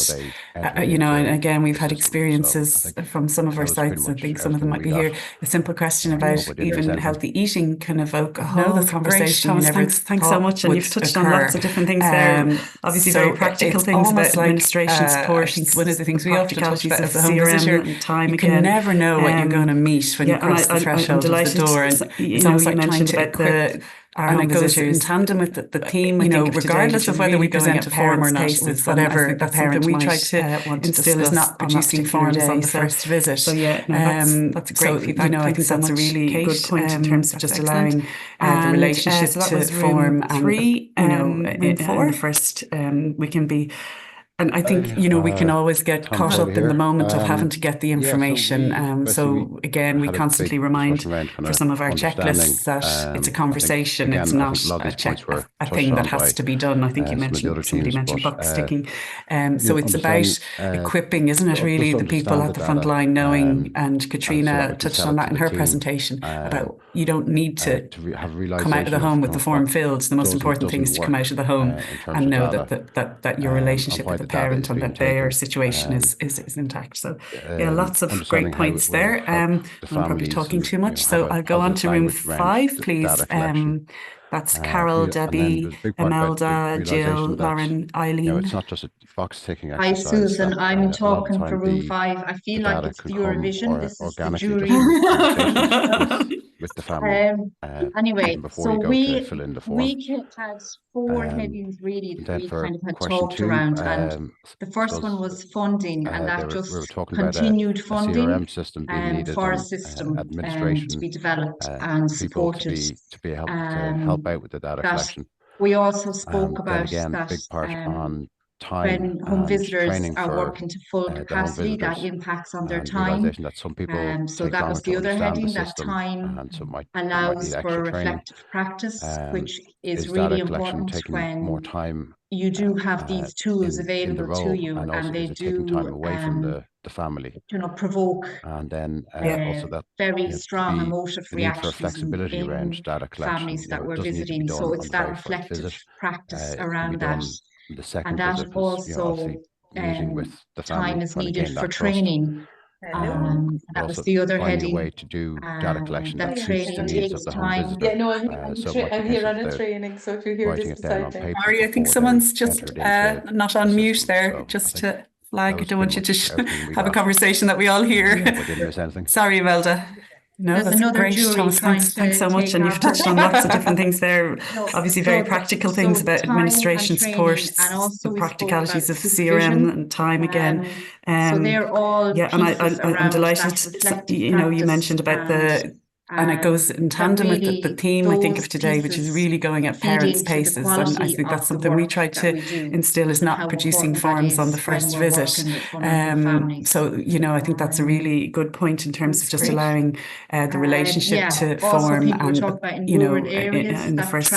you know. And again, we've had experiences from some of our sites. I think some of them might be here. A simple question about even healthy eating can evoke a whole conversation. Thanks so much, and you've touched on lots of different things there. Obviously, very practical things about administration support. I think one of the things we often talk about as a home visitor, and time you can never know what you're going to meet when you cross the threshold of the door. And it's almost like trying to equip and it goes in tandem with the theme, you know, regardless of whether we present a form or not, whatever the parent we try to instill is not producing forms on the first visit. So yeah, that's a great feedback. You know, I think that's a really good point in terms of just allowing the relationship to form. And you know, in the first, we can be. And I think, you know, we can always get caught up in the moment of having to get the information. So again, we constantly remind for some of our checklists that it's a conversation, it's not a thing that has to be done. I think you mentioned, somebody mentioned box sticking. So it's about equipping, isn't it, really, the people at the front line knowing, and Katrina touched on that in her presentation, about you don't need to come out of the home with the form filled. The most important thing is to come out of the home and know that your relationship with the parent and that their situation is intact. So yeah, lots of great points there. I'm probably talking too much, so I'll go on to room 5, please. That's Carol, Debbie, Imelda, Jill, Lauren, Eileen. You know, it's not just a box ticking exercise. Hi, Susan. I'm talking for room 5. I feel like it's the Eurovision. This is the jury. With the family. Anyway, so we had 4 headings really that we kind of had talked around, and the first one was funding, and that just continued funding for a system to be developed and supported. To be able to help out with the data collection. We also spoke about again, that big part on time, when home visitors are working to full capacity, that impacts on their time. That some people so that was the other heading, that time allows for reflective practice, which is really important when more time you do have these tools available to you, and they do time away from the family, you know, provoke and then also that very strong emotive reactions for flexibility in around data collection, families that we're visiting. So it's that reflective practice around that. The second and that visit also with the family, time is needed for training. That was the other heading. A way to do data collection that training takes time. Yeah, no, I'm here on a training, so if you hear this beside me. Sorry, I think someone's just not on mute there, just to flag. I don't want you to have a conversation that we all hear. Sorry, Imelda. No, that's great, Thomas. Thanks so much. And you've touched on lots of different things there. Obviously, very practical things about administration support, and also the practicalities of CRM and time again. So they're all and I'm delighted. You know, you mentioned about the. And it goes in tandem with the theme, I think, of today, which is really going at parents' paces. And I think that's something we try to instill, is not producing forms on the first visit. So, you know, I think that's a really good point in terms of just allowing the relationship to form. And, you know, in the first,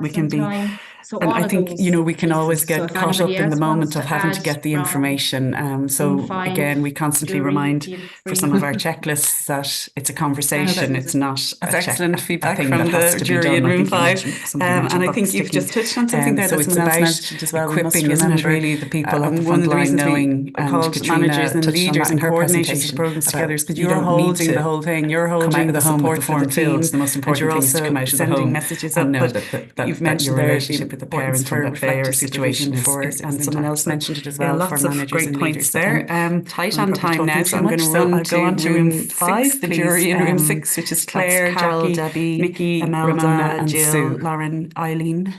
we can be... So and I think, you know, we can always get caught up in the moment of having to get the information. So again, we constantly remind for some of our checklists that it's a conversation, it's not excellent feedback from the jury in room 5. And I think you've just touched on something there that someone else mentioned as well. Equipping, isn't it, really, the people at the front line knowing, and managers and leaders and coordinators of programs together, because you're holding the whole thing. You're holding the support for the teams. The most important thing is to come out of the home messages and know that you've mentioned your relationship with the parent and that their situation and someone else mentioned it as well. Lots of great points there. Tight on time now, so I'm going to go on to room 5, the jury in room 6, which is Claire, Carol, Debbie, Nikki, Imelda, Jill, Sue. Lauren, Eileen.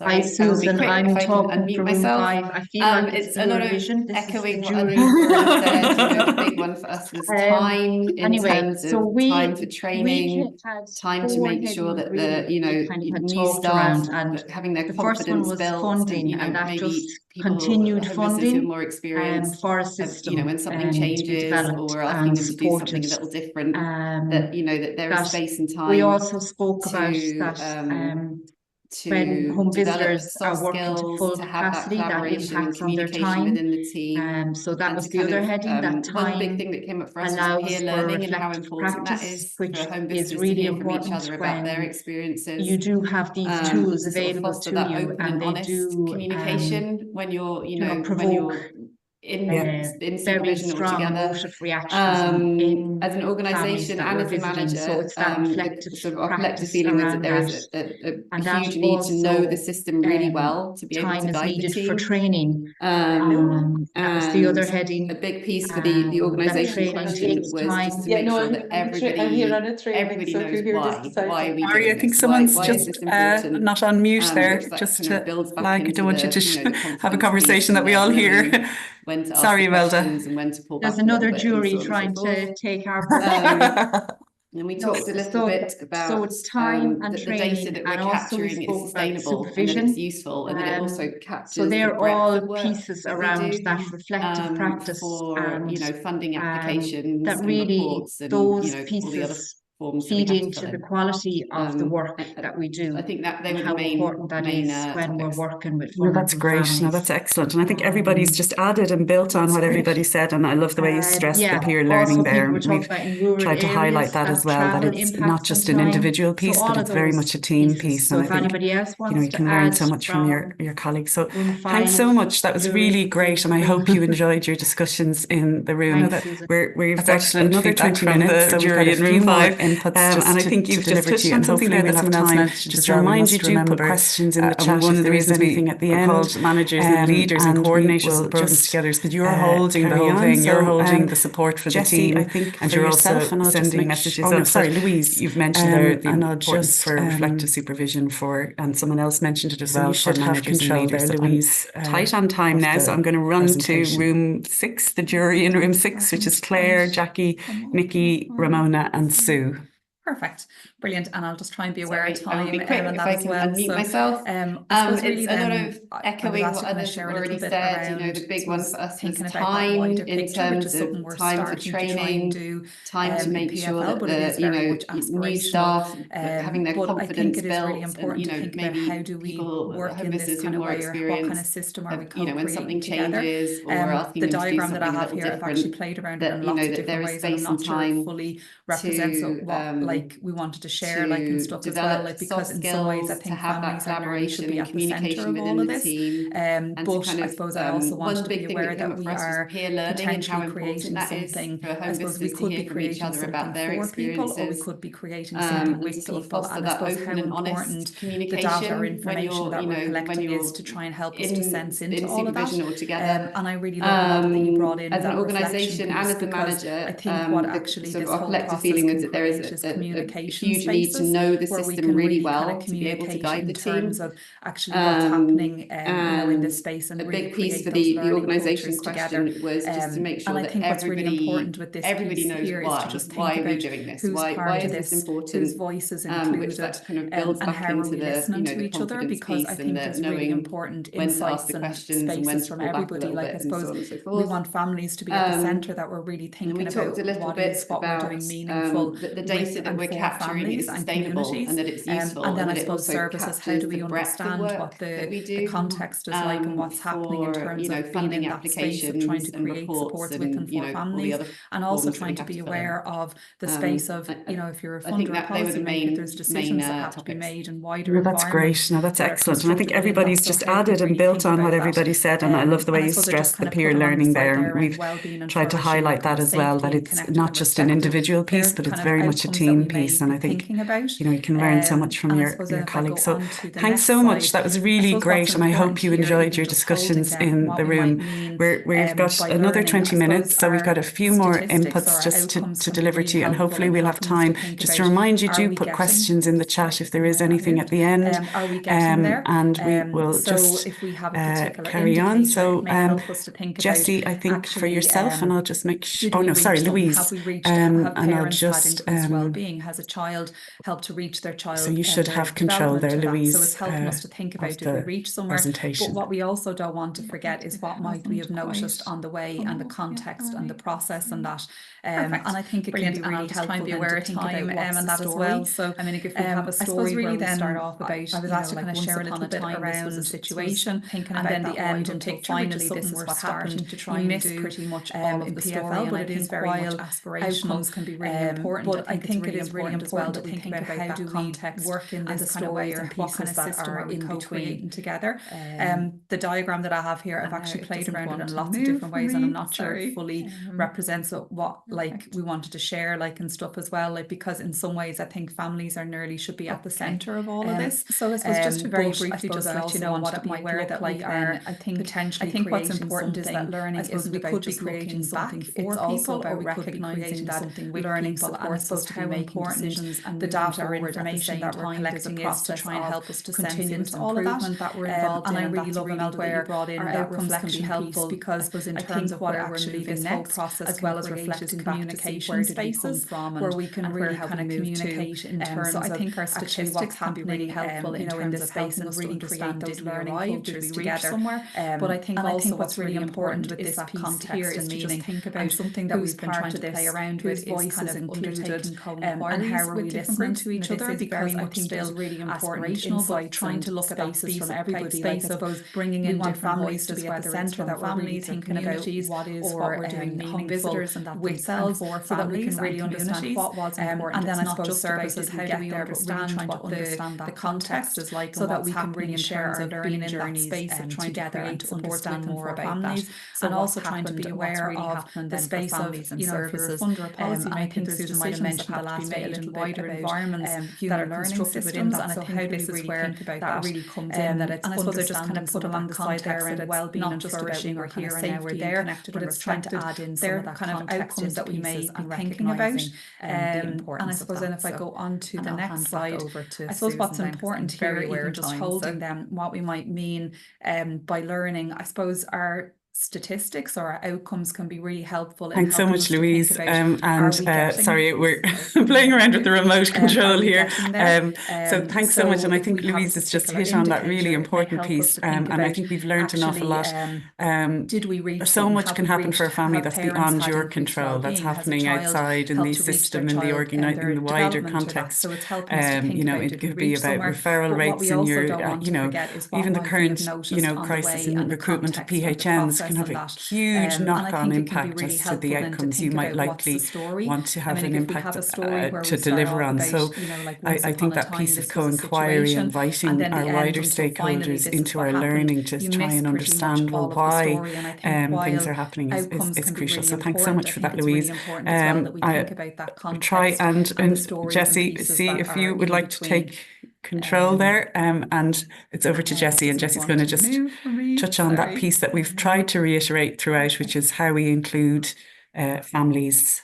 Hi, Susan. I'm talking for room 5. I feel like it's a lot of vision. This echoing is what other people have said. You know, the big one for us was time in terms of time for training, time to make sure that the new staff having their confidence built, funding, and that maybe just people, continued who funding are more experienced, for a system, when something changes or asking them to do something a little different, that that there is space and time. We also spoke about that. When home visitors are working to full capacity, that impacts on their time within the team. So that was the other heading. That time one big thing that came up for us was peer learning and how important that is for home visitors to hear from each other about their experiences. You do have these tools available to you, and they do communication when you're when you're in supervision altogether. Emotive reactions as an organisation and as a manager, so it's that reflective sort of our collective feeling was that there is a huge need to know the system really well to be able to guide the team. For training. That was the other heading. A big piece for the organisation question was just to make sure that everybody knows why are we doing I think this? someone's why just not on mute there, just to flag. I don't want you to have a conversation that we all hear. When to ask Sorry, Imelda. and when to pull back. There's another jury trying to take our and we talked a little bit about time and the data that we're capturing is sustainable and that it's useful, and that it also captures so they're the breadth all of work pieces around that reflective practice for funding applications that and really reports and those pieces all the other feed into the quality of the work that we do. I think that they were how the main important that main, is when we're working with that's great. families. No, that's excellent. And I think everybody's just added and built on what everybody said. And I love the way you stressed the peer learning there. We've tried to highlight that as well, that it's not just an individual piece, but it's very much a team piece. So and if I think anybody else wants you can learn so much from your colleagues. So thanks so much. That was really great. And I hope you enjoyed your discussions in the room. We've got another 20 minutes, so we've got a few more inputs and I think you've just touched on something there that someone else mentioned. Just to remind you, do put questions in the chat. One of the reasons we at the end called managers and leaders and coordinators and programs together is because you're holding the whole thing. You're holding the support for the team, I think, and you're also sending messages. Oh, sorry, Louise, you've mentioned there the importance for reflective supervision and someone else mentioned it as well. You should have control there, Louise. Tight on time now, so I'm going to run to room 6, the jury in room 6, which is Claire, Jackie, Nikki, Ramona, and Sue. Perfect. Brilliant. And I'll just try and be aware of time. I'll be quick if I can unmute myself. It's a lot of echoing what others have already said. The big one for us was time in terms of time for training, time to make sure that the new staff having their confidence built, and maybe how do we people, work home in visitors this kind of more way, or experienced, what kind of system are we co-creating when something together? changes, or asking the them to do diagram that I something have here, I've actually played around it in lots of different ways, and I'm not sure it fully represents what we wanted to share and stuff as well, because in some ways I think families and learning should be at the centre of all of this. But I suppose I also want to be aware that we are potentially creating something. I suppose we could be creating something for people, or we could be creating something with people, and I suppose how important the data or information that we're collecting is to try and help us to sense into all of that. And I really love that you brought in as that an organisation and as a manager, I think what actually this whole collective feeling is that there is a huge need to know the system really well to be able to guide the team. Of actually what's happening in this space, and a really big piece for the organisation question was just to make sure that everybody knows why we're doing this, why is this important, whose voice is included, which that kind of builds back into to each other, because I think there's really important insights and spaces from everybody. Like I suppose we want families to be at the centre, that we're really thinking about what we're doing meaningful, the data that we're capturing is sustainable and that it's useful, and then I suppose services, how do we understand what the context is like and what's happening in terms of being in that space of trying to create supports with and for families, and also trying to be aware of the space of if you're a funder or policymaker, there's decisions that have to be made and wider. That's great. No, that's excellent. And I think everybody's just added and built on what everybody said, and I love the way you stressed the peer learning there. We've tried to highlight that as well, that it's not just an individual piece, but it's very much a team important piece, and I think you can learn so much from your colleagues. So thanks so much. That was really great, and I hope you enjoyed your discussions in the room. We've got another 20 minutes, so we've got a few more inputs just to deliver to you, and hopefully we'll have time. Just to remind you, do put questions in the chat if there is anything at the end, and we will just carry on. So Jessie, I think for yourself, and I'll just make sure, oh no, sorry, Louise, and I'll just well-being. Has a child helped to reach their child? So you should have control there, Louise. So it's helping us to think about, did we reach somewhere? But what we also don't want to forget is what might we have noticed on the way, and the context and the process, and that. And I think it can be really helpful to think about and that as well. So I mean, if we have a story really then start off about, I was asked to kind of share a little bit around the situation, and then the end, and finally this is what happened. To try and do pretty much all of the story, but it is very much aspirational. Outcomes can be really important. But I think it is really important as well to think about how do we work in this kind of way, or what kind of system are we co-creating together. The diagram that I have here, I've actually played around it in lots of different ways, and I'm not sure it fully represents what like we wanted to share, like, and stuff as well, like, because in some ways I think families are nearly should be at the center of all of this. So I suppose just to very briefly just let you know what it might look like. I think potentially, I think what's important is that learning isn't about just creating something for people, or we could be creating something with learning people, and I suppose how important the data or information that we're collecting is to try and help us to continue into all of that we're involved in. And I really love Mel where our outcomes can be helpful, because in terms of what actually this whole process, as well as reflecting communication spaces where we can really kind of communicate in terms. So I think our statistics can be really helpful in terms of helping us really create those learning cultures together. But I think also what's really important with this piece here is to just think about something that we've been trying to play around with is kind of undertaking and how are we listening to each other, because I think it's really important inside trying to look at that piece from everybody, like I suppose bringing in different voices to be at the centre, that we're really thinking about what we're doing home visitors and that themselves, so that we can really understand what was important. And then I suppose services, how do we understand what the context is like, so that we can really share our learning in that space of trying to understand more about that. And also trying to be aware of the space of, you know, if you're a funder or policy making, Susan might have mentioned the last bit in wider environments that are constructed within that. So how do we really think about that really comes in, that it's, and I suppose I just kind of put along the side there around well-being and flourishing, or here and now we're there, but it's trying to add in some of that kind of outcomes that we may be thinking about. And I suppose then if I go on to the next slide, I suppose what's important here, even just holding them, what we might mean by learning, I suppose our statistics or our outcomes can be really helpful. Thanks so much, Louise. Sorry, we're playing around with the remote control here. So thanks so much. And I think Louise has just hit on that really important piece. And I think we've learned an awful lot. Did we reach so much can happen for a family that's beyond your control, that's happening outside in the system, in the wider context. So it's helping us to think you know, it could be about referral rates in your, you know, even the current, you know, crisis in recruitment of PHNs can have a huge knock-on impact as to the outcomes you might likely want to have an impact to deliver on. So I think that piece of co-inquiry, inviting our wider stakeholders into our learning to try and understand why things are happening is crucial. So thanks so much for that, Louise. I'll try and Jessie, see if you would like to take control there, and it's over to Jessie, and Jessie's going to just touch on that piece that we've tried to reiterate throughout, which is how we include families.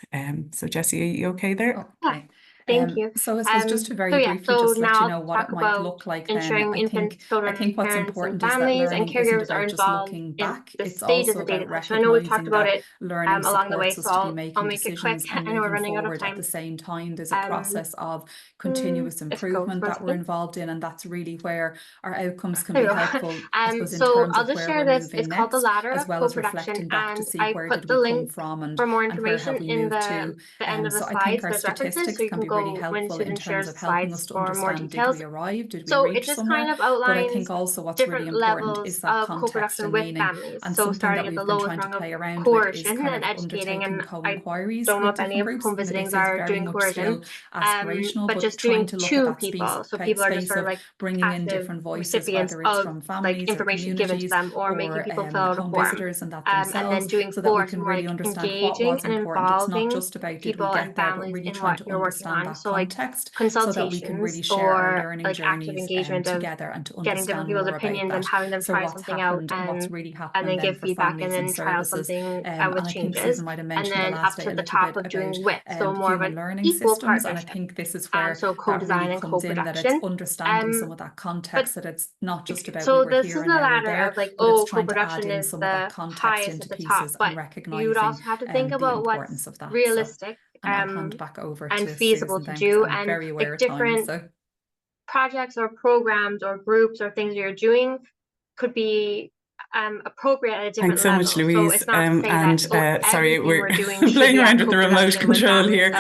So Jessie, are you okay there? Okay. Thank you. So I suppose just to very briefly just let you know what it might look like then. I think what's important is that learning isn't about just looking back, it's also about recognising that learning supports us to be making decisions and moving forward at the same time. There's a process of continuous improvement that we're involved in, and that's really where our outcomes can be helpful, I suppose, in terms of where we're moving next, as well as reflecting back to see where did we come from and where have we moved to. So I think our statistics can be really helpful in terms of helping us to understand, did we arrive, did we reach somewhere? But I think also what's really important is that context and meaning, and something that we've been trying to play around with is kind of undertaking co-inquiries with different groups. And this is very much still aspirational, but just trying to look at that space of bringing in different voices, whether it's from families or communities or home visitors and that themselves, so that we can really understand what was important. It's not just about did we get there, but really trying to understand on. So like consultations, so that we can really share our learning journeys together and to understand getting different people's opinions and having them try something out and what's really happening, and then give feedback and then try out something with changes, and then up to the top of doing with, so more of an equal partnership. And I think this is where so co-design and co-production, that it's understanding some of that context, that it's not just about so we were this here is and the now ladder we're there, of like, but it's oh, trying to add co-production in is some of that the context highest into at the pieces top, but and recognizing you would also have to think about what's of that. realistic and I'll hand back over and to feasible Susan to do, I'm and very aware like of time, different so. projects or programs or groups or things you're doing could be appropriate at a different level. Thanks so much, Louise. So it's not to say sorry, we're playing around with the remote control here.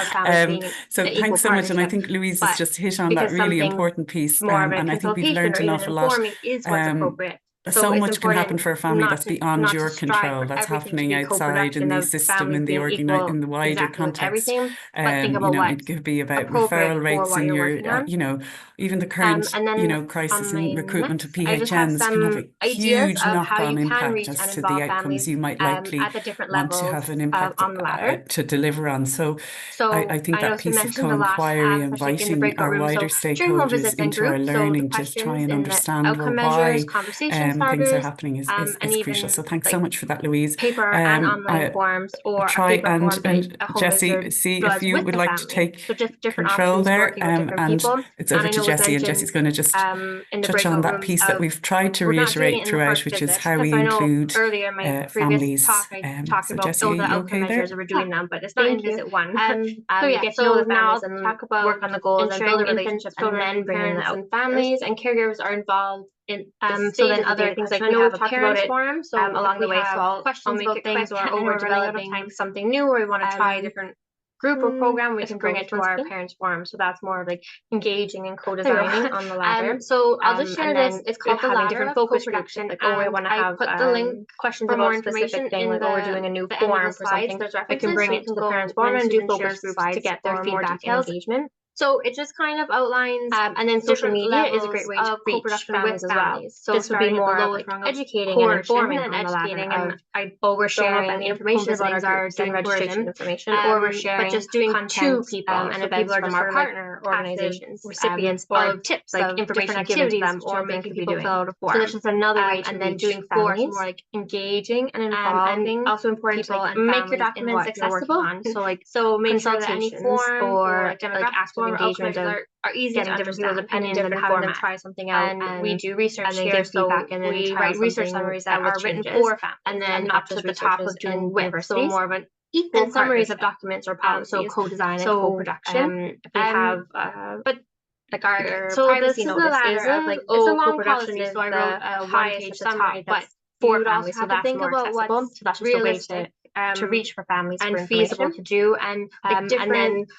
So thanks so much. And I think Louise has just hit on that really important piece. And I think we've learned an awful lot. Is what's appropriate. So much can happen for a family that's beyond your control. That's happening outside in the system, in the wider context. It could be about referral rates in your, even the current, crisis in recruitment of PHNs can have a huge knock-on impact as to the outcomes you might likely want to have an impact to deliver on. So I think that piece of co-inquiry, inviting our wider stakeholders into our learning to try and understand why things are happening is crucial. So thanks so much for that, Louise. Paper and online forms, or try and Jessie, see if you would like to take control there. And it's over to Jessie, and Jessie's going to just touch on that piece that we've tried to reiterate throughout, which is how we include families. So Jessie, are you okay there? We're doing them, but it's not in visit one. So now I'll talk about work on the goals and build a relationship, and then bringing the families and caregivers are involved in so then other things like we have a parents forum, so along the way, so questions about things, or we're developing something new, or we want to try a different group or program, we can bring it to our parents forum. So that's more of like engaging and co-designing on the ladder. So I'll just share this. It's called having different focus groups. Like, oh, we want to have put the link questions for more information thing, like, oh, we're doing a new forum for something. I can bring it to the parents forum and do focus groups to get their feedback and engagement. So it just kind of outlines, and then social media is a great way to reach families as well. So this would be more of like educating and informing and educating, and we're sharing the information about our doing registration information, or we're sharing but just doing to people and events from our partner organizations, recipients of tips, like information given to them, or making people fill out a form. So this is another way to then doing families, more like engaging and involving, and also important to like make your documents accessible. So make sure that any form or like active engagement are easy getting different people's opinions and having them try something out. And we do research here, so we write research summaries that are written for families, and then up to the top of doing with, so more of an equal summaries of documents or policies. So co-design and co-production. We have, but like our privacy notice is like, it's a long policy, so I wrote a one-page summary, but for families, so that's more accessible. So that's just a way to reach for families and feasible to do, and like different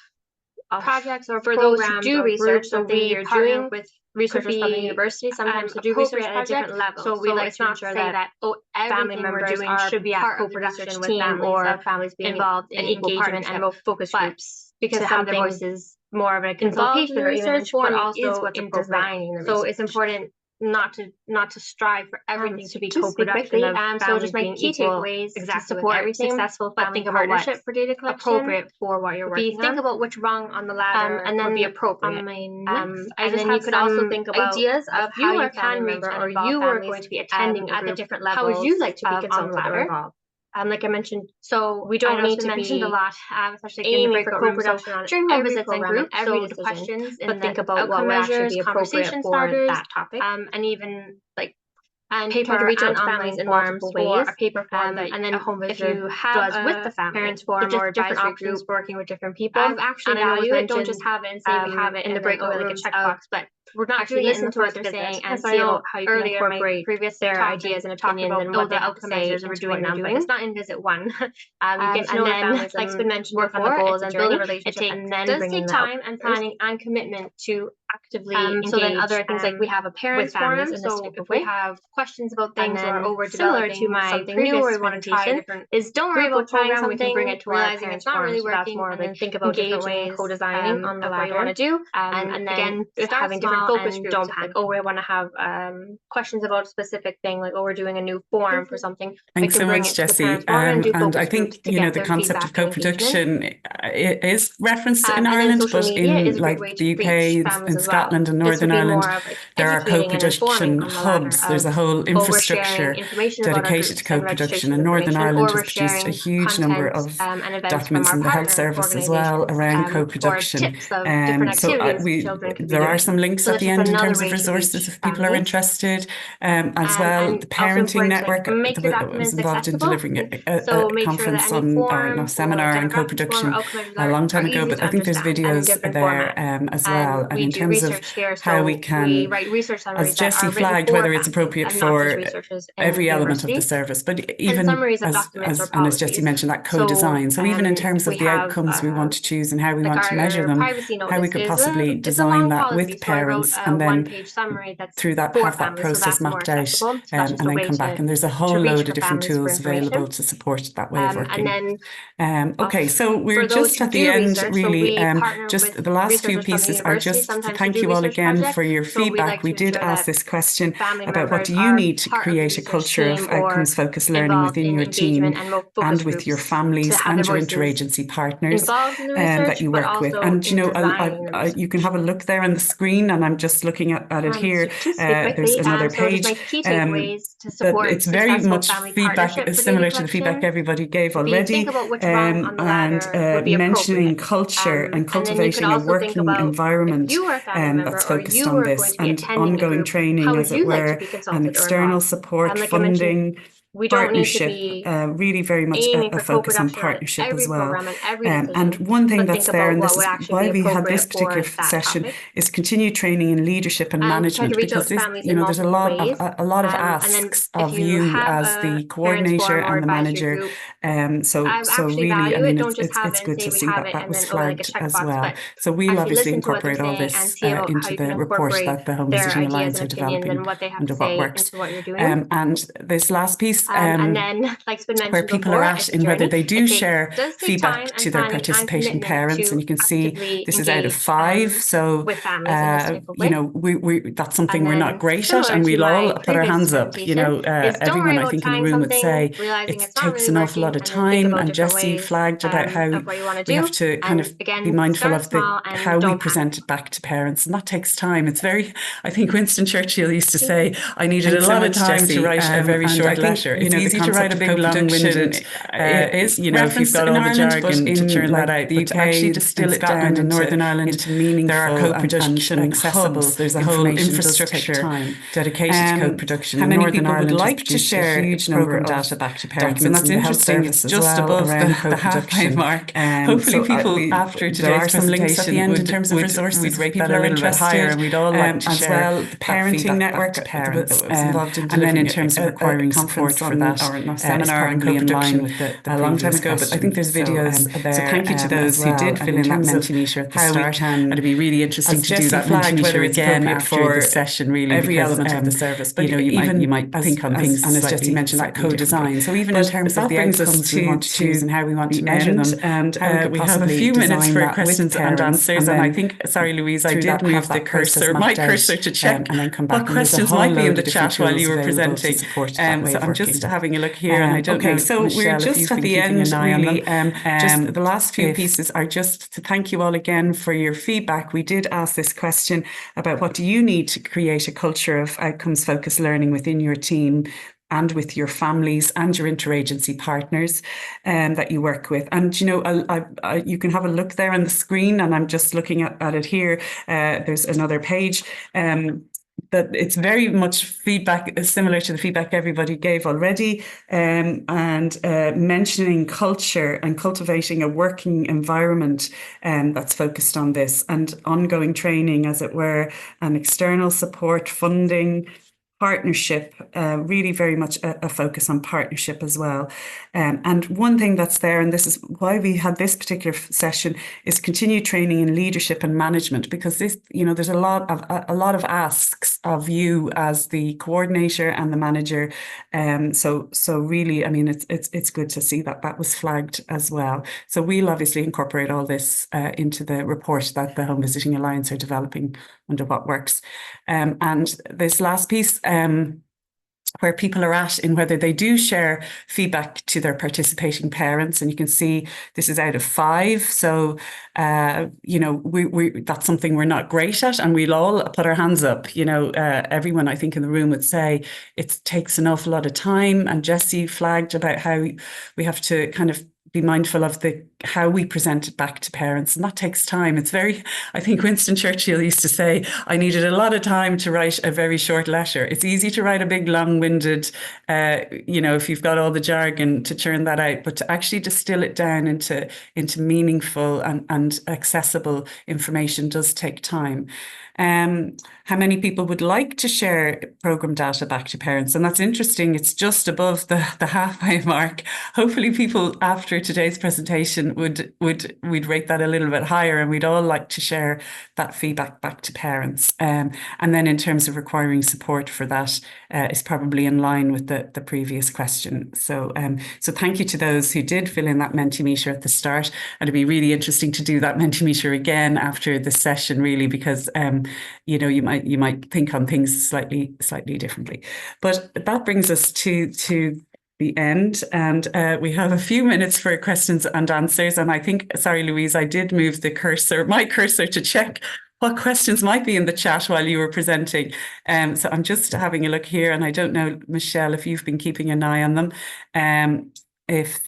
projects or for those who do research. So we are doing with researchers from the university sometimes to do research at different levels. So we like to ensure that family members should be at co-production with them, or families being involved in engagement and focus groups, because some their voices more of a consultation or even research, but also in designing. So it's important not to strive for everything to be co-production. So just my key takeaways to support everything successful, but think about what's for data collection appropriate for what you're working on. Think about which rung on the ladder and then would be appropriate. And then you could also think about ideas of how you can reach or you are going to be attending at the different levels. How would you like to be consulted or involved? Like I mentioned, so we don't need to mention a lot, especially aiming for co-production on during home visits and group. So the questions, but think about what would actually be appropriate for that topic, and even like paper to reach out to families in multiple ways, a paper form, and then a home visit you have with the family, parents form or different options working with different people. I've actually value it. Don't just have it and say we have it in the breakout like a checkbox, but we're not actually listen to what they're saying and see how you can incorporate their ideas and opinions and what the outcomes are doing them. But it's not in visit one. You get to know the families, like it's been mentioned, work on the goals and build a relationship. It does take time and planning and commitment to actively engage. So then other things like we have a parents forum. So if we have questions about things or similar to my something new or we want to try different, is don't worry about trying something. We can bring it to realizing it's not really working. More and then think about different ways co-designing on the what you want to do. And then having different focus groups. Don't panic. Oh, we want to have questions about a specific thing, like we're doing a new form for something. Thanks so much, Jessie. And I think the concept of co-production is referenced in Ireland, but in like the UK, in Scotland and Northern Ireland, there are co-production hubs. There's a whole infrastructure dedicated to co-production. And Northern Ireland has produced a huge number of documents in the health service as well around co-production. There are some links at the end in terms of resources if people are interested. As well, the parenting network was involved in delivering a conference or seminar on co-production a long time ago, but I think there's videos there as well. And in terms of how we can, as Jessie flagged, whether it's appropriate for every element of the service, but even as Jessie mentioned, that co-design. So even in terms of the outcomes we want to choose and how we want to measure them, how we could possibly design that with parents and then through that have that process mapped out and then come back. And there's a whole load of different tools available to support that way of working. Okay, so we're just at the end, really. Just the last few pieces are just to thank you all again for your feedback. We did ask this question about what do you need to create a culture of outcomes-focused learning within your team and with your families and your interagency partners that you work with. And you can have a look there on the screen, and I'm just looking at it here. There's another page. It's very much feedback similar to the feedback everybody gave already, and mentioning culture and cultivating a working environment that's focused on this, and ongoing training, as it were, and external support, funding, partnership, really very much a focus on partnership as well. And one thing that's there, and this is why we had this particular session, is continued training in leadership and management, because this, there's a lot of asks of you as the coordinator and the manager. So really, I mean, it's good to see that was flagged as well. So we'll obviously incorporate all this into the report that the Home Visiting Alliance are developing under what works. And this last piece, and then, like where people are at in whether they do share feedback to their participating parents, and you can see this is out of 5. So that's something we're not great at, and we'll all put our hands up. Everyone I think in the room would say it takes an awful lot of time, and Jessie flagged about how we have to kind of be mindful of how we present it back to parents, and that takes time. It's very, I think Winston Churchill used to say, I needed a lot of time to write a very short letter. It's easy to write a big long-winded, if you've got all the jargon to churn that out. The UK, actually distill it down in Northern Ireland into meaningful. There are co-production accessible. There's a whole infrastructure dedicated to co-production. How many people would like to share a huge number of data back to parents? And that's interesting. It's just above the halfway mark. Hopefully people after today's presentation would, in terms of resources, we'd rate that a little bit higher, and we'd all like to share as well. The parenting network that was involved in delivering, and then in terms of requiring support for that, or seminar on co-production with a long time ago, but I think there's videos there. So thank you to those who did fill in that Mentimeter at the start, and it'd be really interesting to do that Mentimeter again after the session, really, every element of the service. But you might think on things, and as Jessie mentioned, that co-design. So even in terms of the outcomes we want to choose and how we want to measure them, and we have a few minutes for questions and answers. And I think, sorry Louise, I did move the cursor, my cursor, to check what questions might be in the chat while you were presenting. So I'm just having a look here, and I don't know. So we're just at the end, really. Just the last few pieces are just to thank you all again for your feedback. We did ask this question about what do you need to create a culture of outcomes-focused learning within your team and with your families and your interagency partners that you work with. And, you can have a look there on the screen, and I'm just looking at it here. There's another page. That it's very much feedback similar to the feedback everybody gave already, and mentioning culture and cultivating a working environment that's focused on this, and ongoing training, as it were, and external support, funding, partnership, really very much a focus on partnership as well. And one thing that's there, and this is why we had this particular session, is continued training in leadership and management, because this, there's a lot of asks of you as the coordinator and the manager. So really, I mean, it's good to see that was flagged as well. So we'll obviously incorporate all this into the report that the Home Visiting Alliance are developing under What Works. And this last piece, where people are at in whether they do share feedback to their participating parents. And you can see this is out of 5. So, that's something we're not great at, and we'll all put our hands up. Everyone I think in the room would say it takes an awful lot of time. And Jessie flagged about how we have to kind of be mindful of how we present it back to parents, and that takes time. It's I think Winston Churchill used to say, I needed a lot of time to write a very short letter. It's easy to write a big long-winded, if you've got all the jargon to churn that out, but to actually distill it down into meaningful and accessible information does take time. How many people would like to share programme data back to parents? And that's interesting. It's just above the halfway mark. Hopefully people after today's presentation we'd rate that a little bit higher, and we'd all like to share that feedback back to parents. And then in terms of requiring support for that is probably in line with the previous question. So thank you to those who did fill in that Mentimeter at the start. And it'd be really interesting to do that Mentimeter again after the session, really, because you might think on things slightly differently. But that brings us to the end, and we have a few minutes for questions and answers. And I think, sorry, Louise, I did move my cursor to check what questions might be in the chat while you were presenting. So I'm just having a look here, and I don't know, Michelle, if you've been keeping an eye on them. If